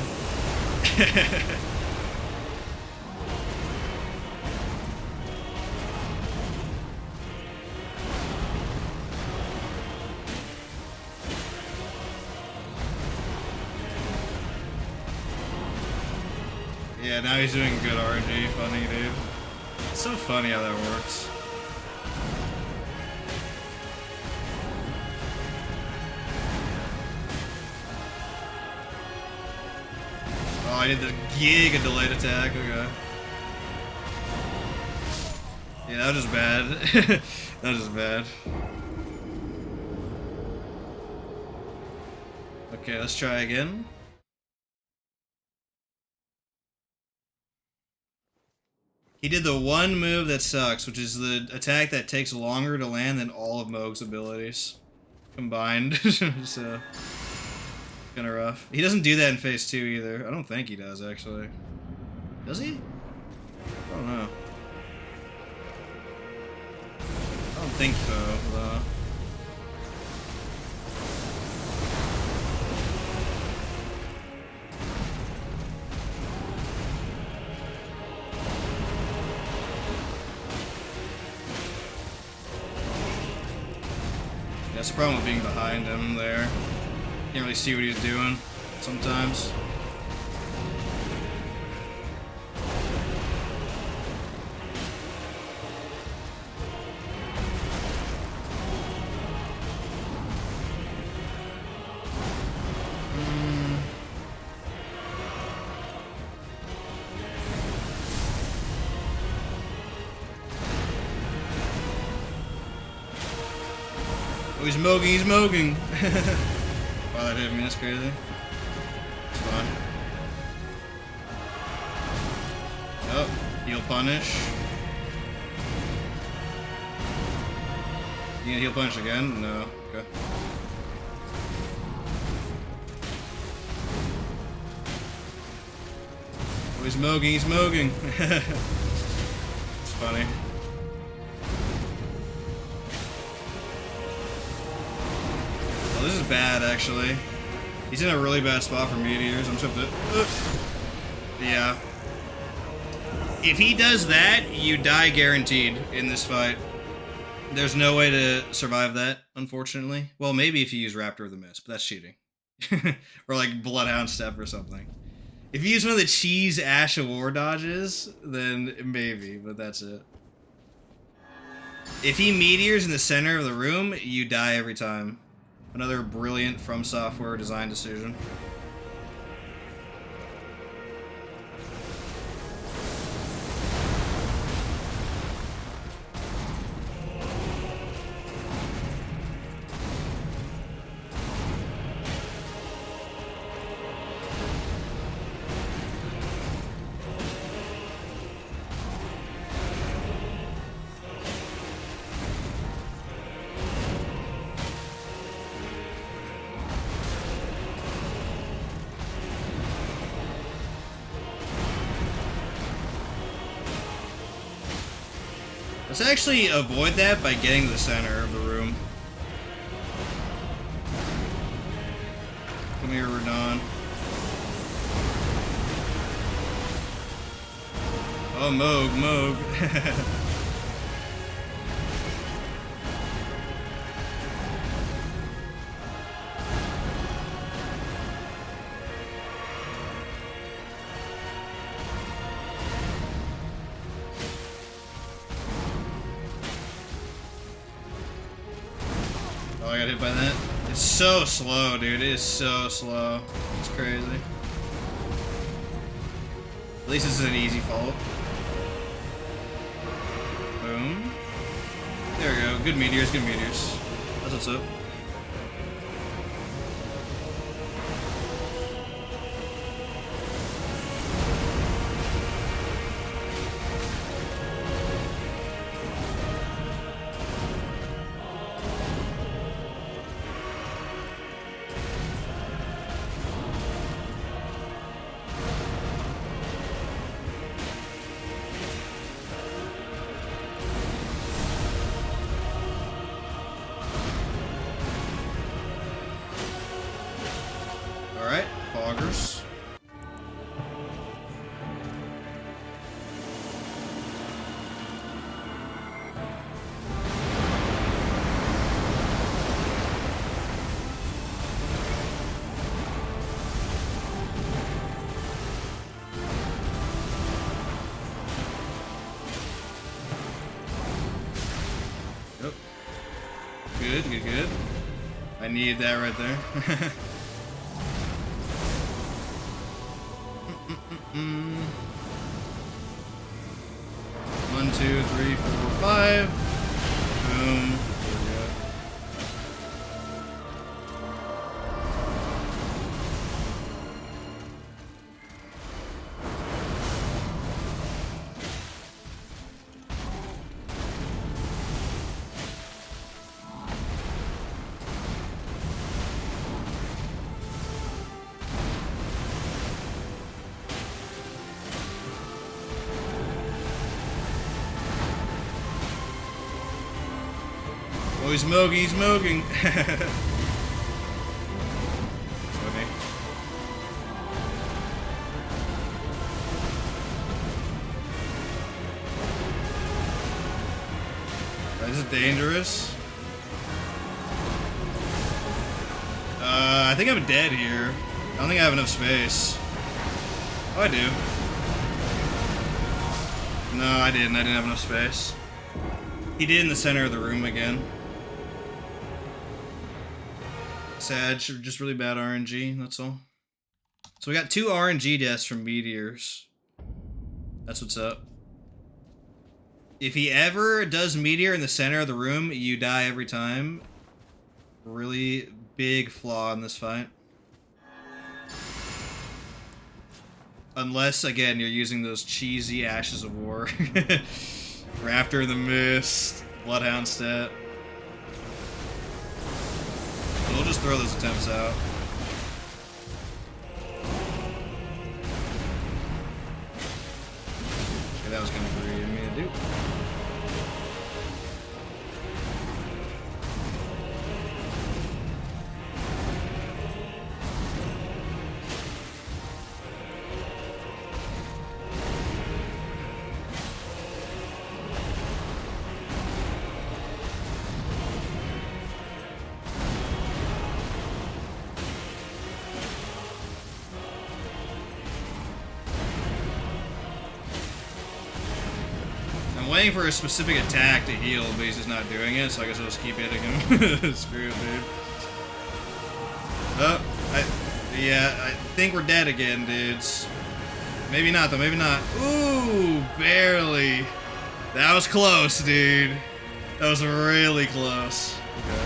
Yeah, now he's doing good RNG. Funny, dude. It's so funny how that works. Oh, I did the giga delayed attack. Okay. Yeah, that was just bad. That was just bad. Okay, let's try again. He did the one move that sucks, which is the attack that takes longer to land than all of Moog's abilities. combined. So kind of rough. He doesn't do that in phase 2 either. I don't think he does, actually. Does he? I don't know. I don't think so, though. That's the problem with being behind him there. Can't really see what he's doing sometimes. Oh, he's mogging. Wow, that hit me, that's crazy. It's fine. Oh, heal punish. You gonna heal punish again? No. Okay. Oh, he's mogging. It's funny. Oh, this is bad, actually. He's in a really bad spot for meteors. I'm just gonna yeah. If he does that, you die guaranteed in this fight. There's no way to survive that, unfortunately. Well, maybe if you use Raptor of the Mist, but that's cheating. Or like Bloodhound Step or something. If you use one of the cheese Ash of War dodges, then maybe, but that's it. If he meteors in the center of the room, you die every time. Another brilliant From Software design decision. Let's actually avoid that by getting to the center of the room. Come here, Radon. Oh, Moog. Oh, I got hit by that. It's so slow, dude. It is so slow. It's crazy. At least this is an easy fault. Boom. There we go. Good meteors, That's what's up. Alright, poggers. Yep. Good. I needed that right there. 1, 2, 3, 4, 5. Boom. There we go. Oh, he's smoking, he's smoking. This is dangerous. I think I'm dead here. I don't think I have enough space. Oh, I do. No, I didn't. I didn't have enough space. He did in the center of the room again. Sad, just really bad RNG, that's all. So we got 2 RNG deaths from meteors. That's what's up. If he ever does meteor in the center of the room, you die every time. Really big flaw in this fight. Unless, again, you're using those cheesy Ashes of War. Raptor in the Mist, Bloodhound stat. So we'll just throw those attempts out. Okay, that was gonna be me to do. I'm waiting for a specific attack to heal, but he's just not doing it, so I guess I'll just keep hitting him. Screw it, dude. Oh, yeah, I think we're dead again, dudes. Maybe not, though, maybe not. Ooh, barely. That was close, dude. That was really close. Okay.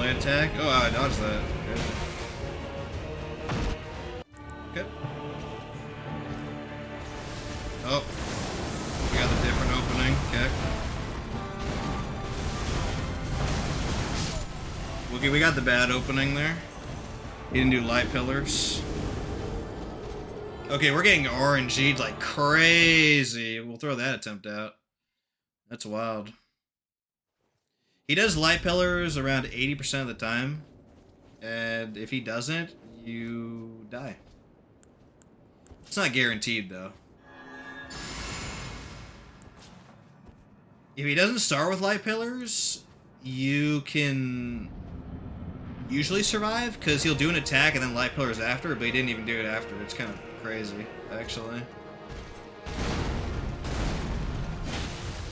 Attack? Oh, I dodged that. Okay. Okay. Oh. We got a different opening. Okay. Okay, we got the bad opening there. He didn't do light pillars. Okay, we're getting RNG'd like crazy. We'll throw that attempt out. That's wild. He does light pillars around 80% of the time, and if he doesn't, you die. It's not guaranteed, though. If he doesn't start with light pillars, you can usually survive, because he'll do an attack and then light pillars after, but he didn't even do it after. It's kind of crazy, actually.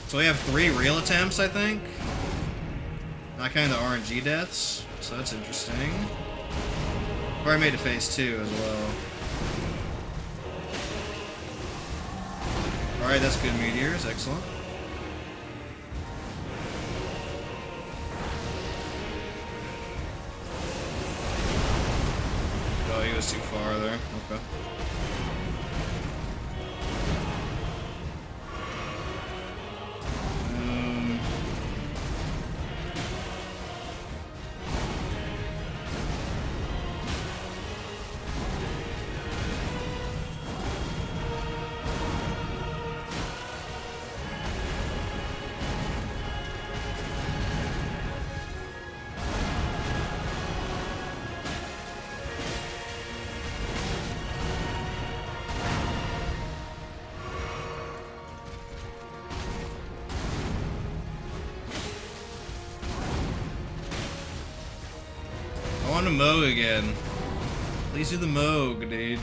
So we have 3 real attempts, I think. Not kind of RNG deaths, so that's interesting. Or I made it phase 2 as well. Alright, that's good meteors, excellent. Oh, he was too far there, okay. I want to Moog again. Please do the Moog, dude.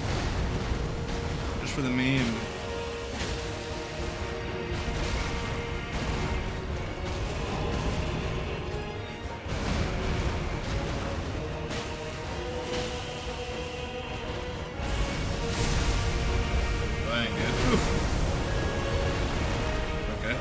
Just for the meme. That ain't good. Oof. Okay.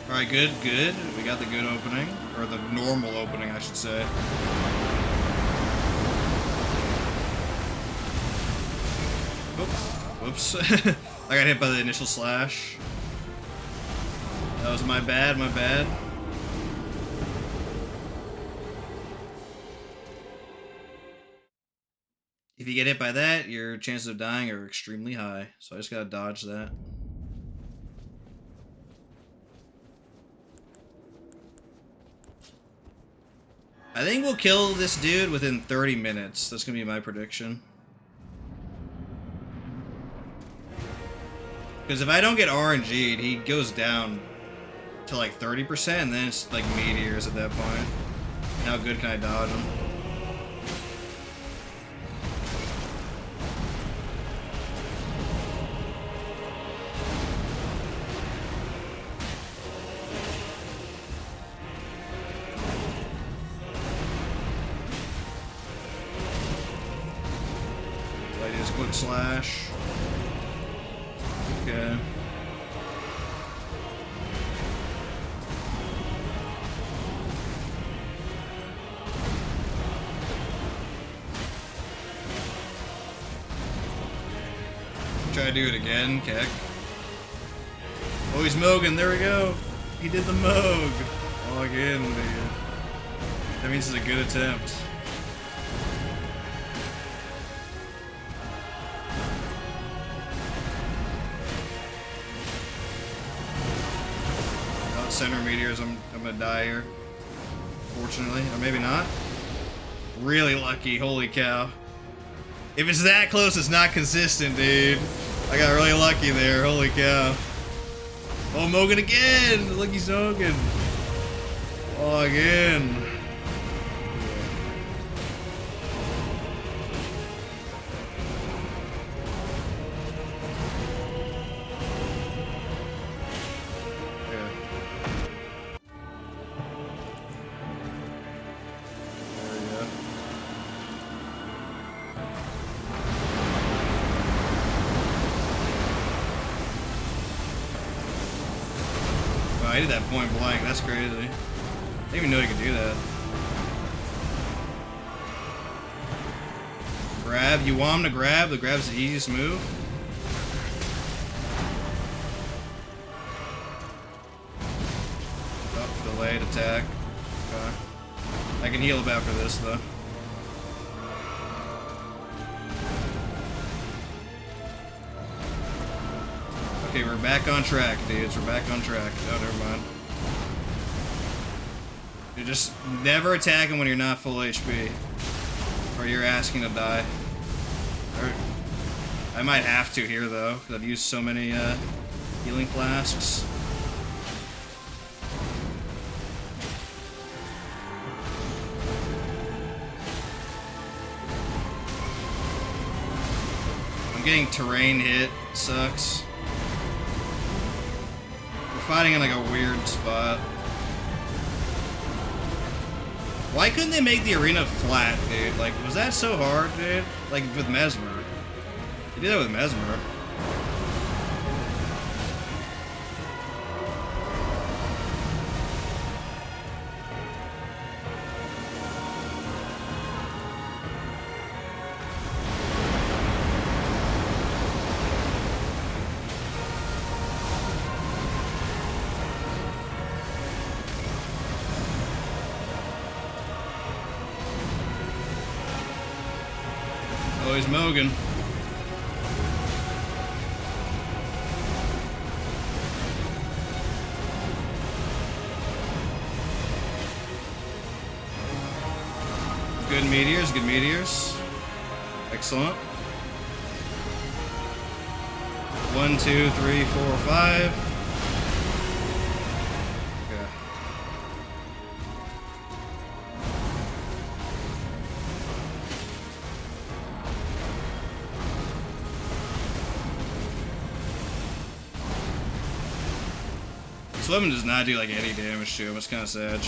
Alright, good, good. We got the good opening. Or the normal opening, I should say. Oops. I got hit by the initial slash. That was my bad, my bad. If you get hit by that, your chances of dying are extremely high. So I just gotta dodge that. I think we'll kill this dude within 30 minutes. That's gonna be my prediction. Because if I don't get RNG'd, he goes down to like 30%, and then it's like meteors at that point. How good can I dodge him? I just quick slash. Okay. Try to do it again, Keck. Oh, he's Mogan, there we go. He did the Moog. Oh, again, dude. That means it's a good attempt. Center meteors, I'm gonna die here. Fortunately, or maybe not. Really lucky, holy cow. If it's that close, it's not consistent, dude. I got really lucky there, holy cow. Oh, Mogan again! Look, he's Mogan. Oh, again. I did that point blank, that's crazy. I didn't even know you could do that. Grab, you want him to grab? The grab's the easiest move. Oh, delayed attack. Okay. I can heal up after this though. Okay, we're back on track, dudes. We're back on track. Oh, never mind. You're just never attacking when you're not full HP. Or you're asking to die. Or, I might have to here, though, because I've used so many healing flasks. I'm getting terrain hit. It sucks. Fighting in like a weird spot. Why couldn't they make the arena flat, dude? Like, was that so hard, dude? Like with Mesmer. They did that with Mesmer. Oh, he's Mogan. Good meteors, good meteors. Excellent. 1, 2, 3, 4, 5. This weapon does not do like any damage to him, it's kind of sad.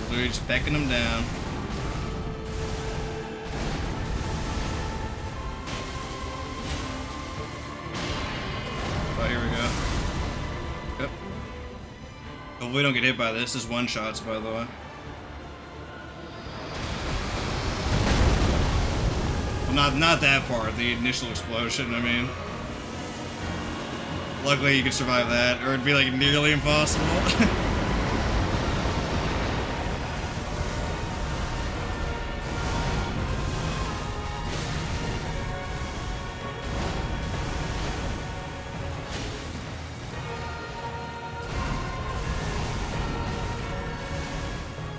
Literally just becking him down. Hopefully we don't get hit by this. This is one-shots, by the way. Well, not that part, the initial explosion, I mean. Luckily you could survive that, or it'd be like nearly impossible.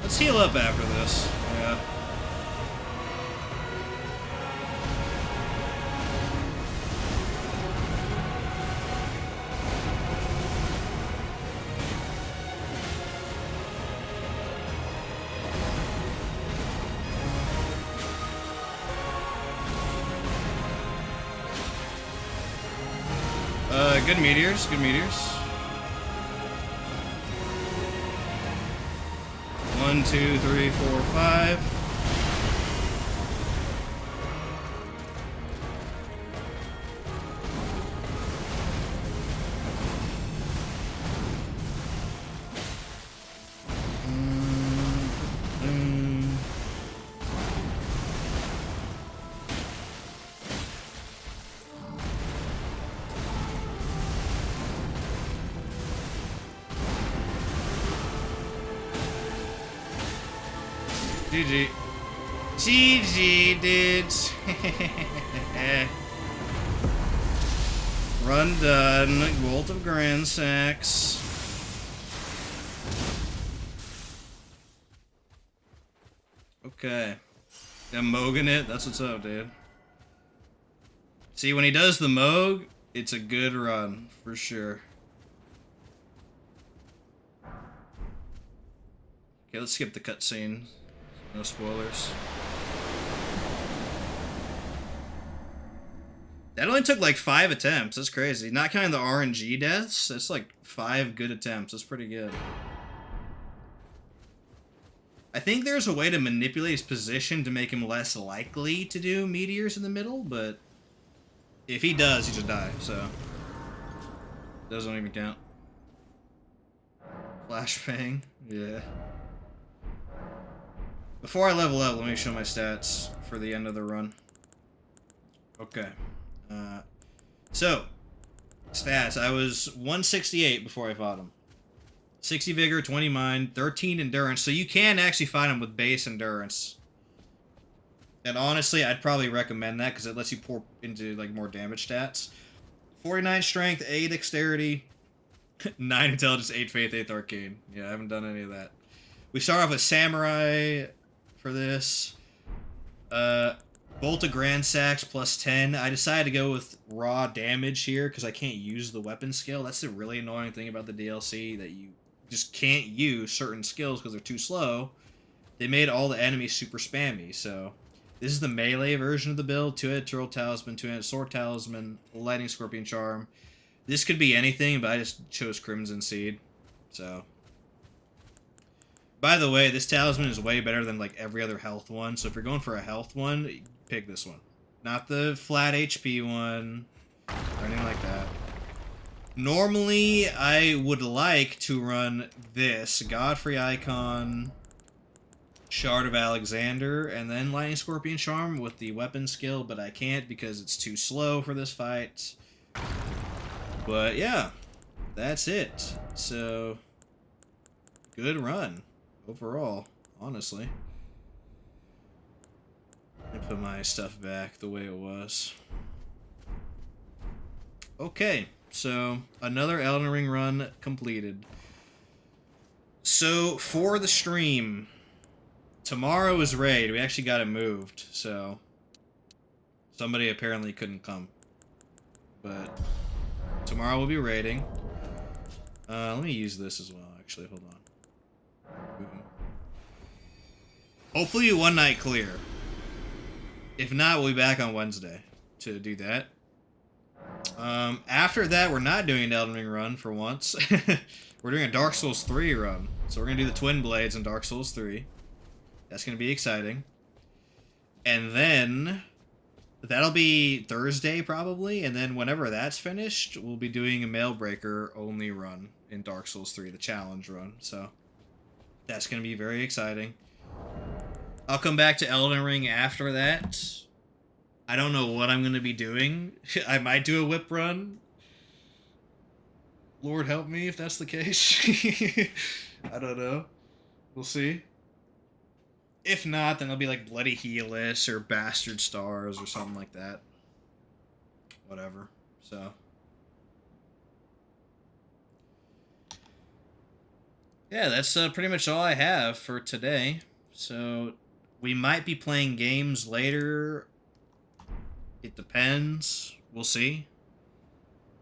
Let's heal up after this. Yeah. Good meteors, good meteors. 1, 2, 3, 4, 5. GG. GG, dudes. Run done. Bolt of Gransax. Okay. I'm mogging it. That's what's up, dude. See, when he does the Moog, it's a good run, for sure. Okay, let's skip the cutscene. No spoilers. That only took like 5 attempts. That's crazy. Not counting the RNG deaths. That's like 5 good attempts. That's pretty good. I think there's a way to manipulate his position to make him less likely to do meteors in the middle, but if he does, he just die, so doesn't even count. Flashbang, yeah. Before I level up, let me show my stats for the end of the run. Okay. So, stats. I was 168 before I fought him. 60 vigor, 20 mind, 13 endurance. So you can actually fight him with base endurance. And honestly, I'd probably recommend that because it lets you pour into like more damage stats. 49 strength, 8 dexterity, 9 intelligence, 8 faith, 8 arcane. Yeah, I haven't done any of that. We start off with samurai for this. Bolt of Gransax plus 10. I decided to go with raw damage here because I can't use the weapon skill. That's the really annoying thing about the DLC, that you just can't use certain skills because they're too slow. They made all the enemies super spammy, so this is the melee version of the build. 2-headed turtle talisman, 2-headed sword talisman, lightning scorpion charm. This could be anything, but I just chose Crimson Seed, so. By the way, this talisman is way better than like every other health one, so if you're going for a health one, pick this one. Not the flat HP one, or anything like that. Normally, I would like to run this, Godfrey Icon, Shard of Alexander, and then Lightning Scorpion Charm with the weapon skill, but I can't because it's too slow for this fight. But yeah, that's it. So, good run overall, honestly. Let me put my stuff back the way it was. Okay, so another Elden Ring run completed. So, for the stream, tomorrow is raid. We actually got it moved, so somebody apparently couldn't come. But tomorrow we'll be raiding. Let me use this as well, actually. Hold on. Boom. Hopefully one night clear. If not, we'll be back on Wednesday to do that. After that, we're not doing an Elden Ring run for once. We're doing a Dark Souls 3 run. So we're going to do the Twin Blades in Dark Souls 3. That's going to be exciting. And then That'll be Thursday probably, and then whenever that's finished, we'll be doing a Mailbreaker only run in Dark Souls 3, the challenge run. So that's gonna be very exciting. I'll come back to Elden Ring after that. I don't know what I'm gonna be doing. I might do a whip run. Lord help me if that's the case. I don't know. We'll see. If not, then it'll be like Bloody Helix or Bastard Stars or something like that. Whatever. So. Yeah, that's pretty much all I have for today. So, we might be playing games later. It depends. We'll see.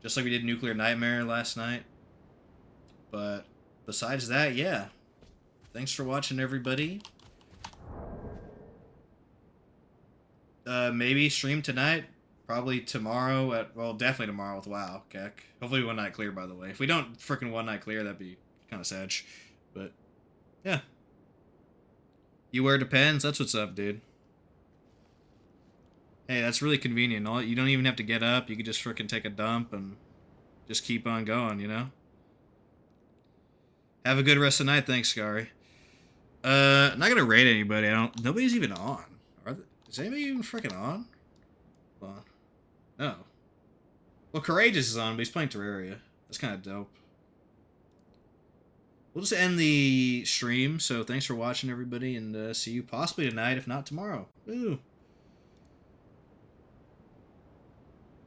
Just like we did Nuclear Nightmare last night. But besides that, yeah. Thanks for watching, everybody. Maybe stream tonight. Probably tomorrow at, well, definitely tomorrow with WoW, Keck. Hopefully one night clear, by the way. If we don't freaking one night clear, that'd be kind of sad. But, yeah. You wear Depends? That's what's up, dude. Hey, that's really convenient. You don't even have to get up. You can just freaking take a dump and just keep on going, you know? Have a good rest of the night. Thanks, Scary. Not gonna rate anybody. Nobody's even on. Is anybody even freaking on? Hold on. No. Well, Courageous is on, but he's playing Terraria. That's kind of dope. We'll just end the stream. So thanks for watching, everybody, and see you possibly tonight, if not tomorrow. Woo!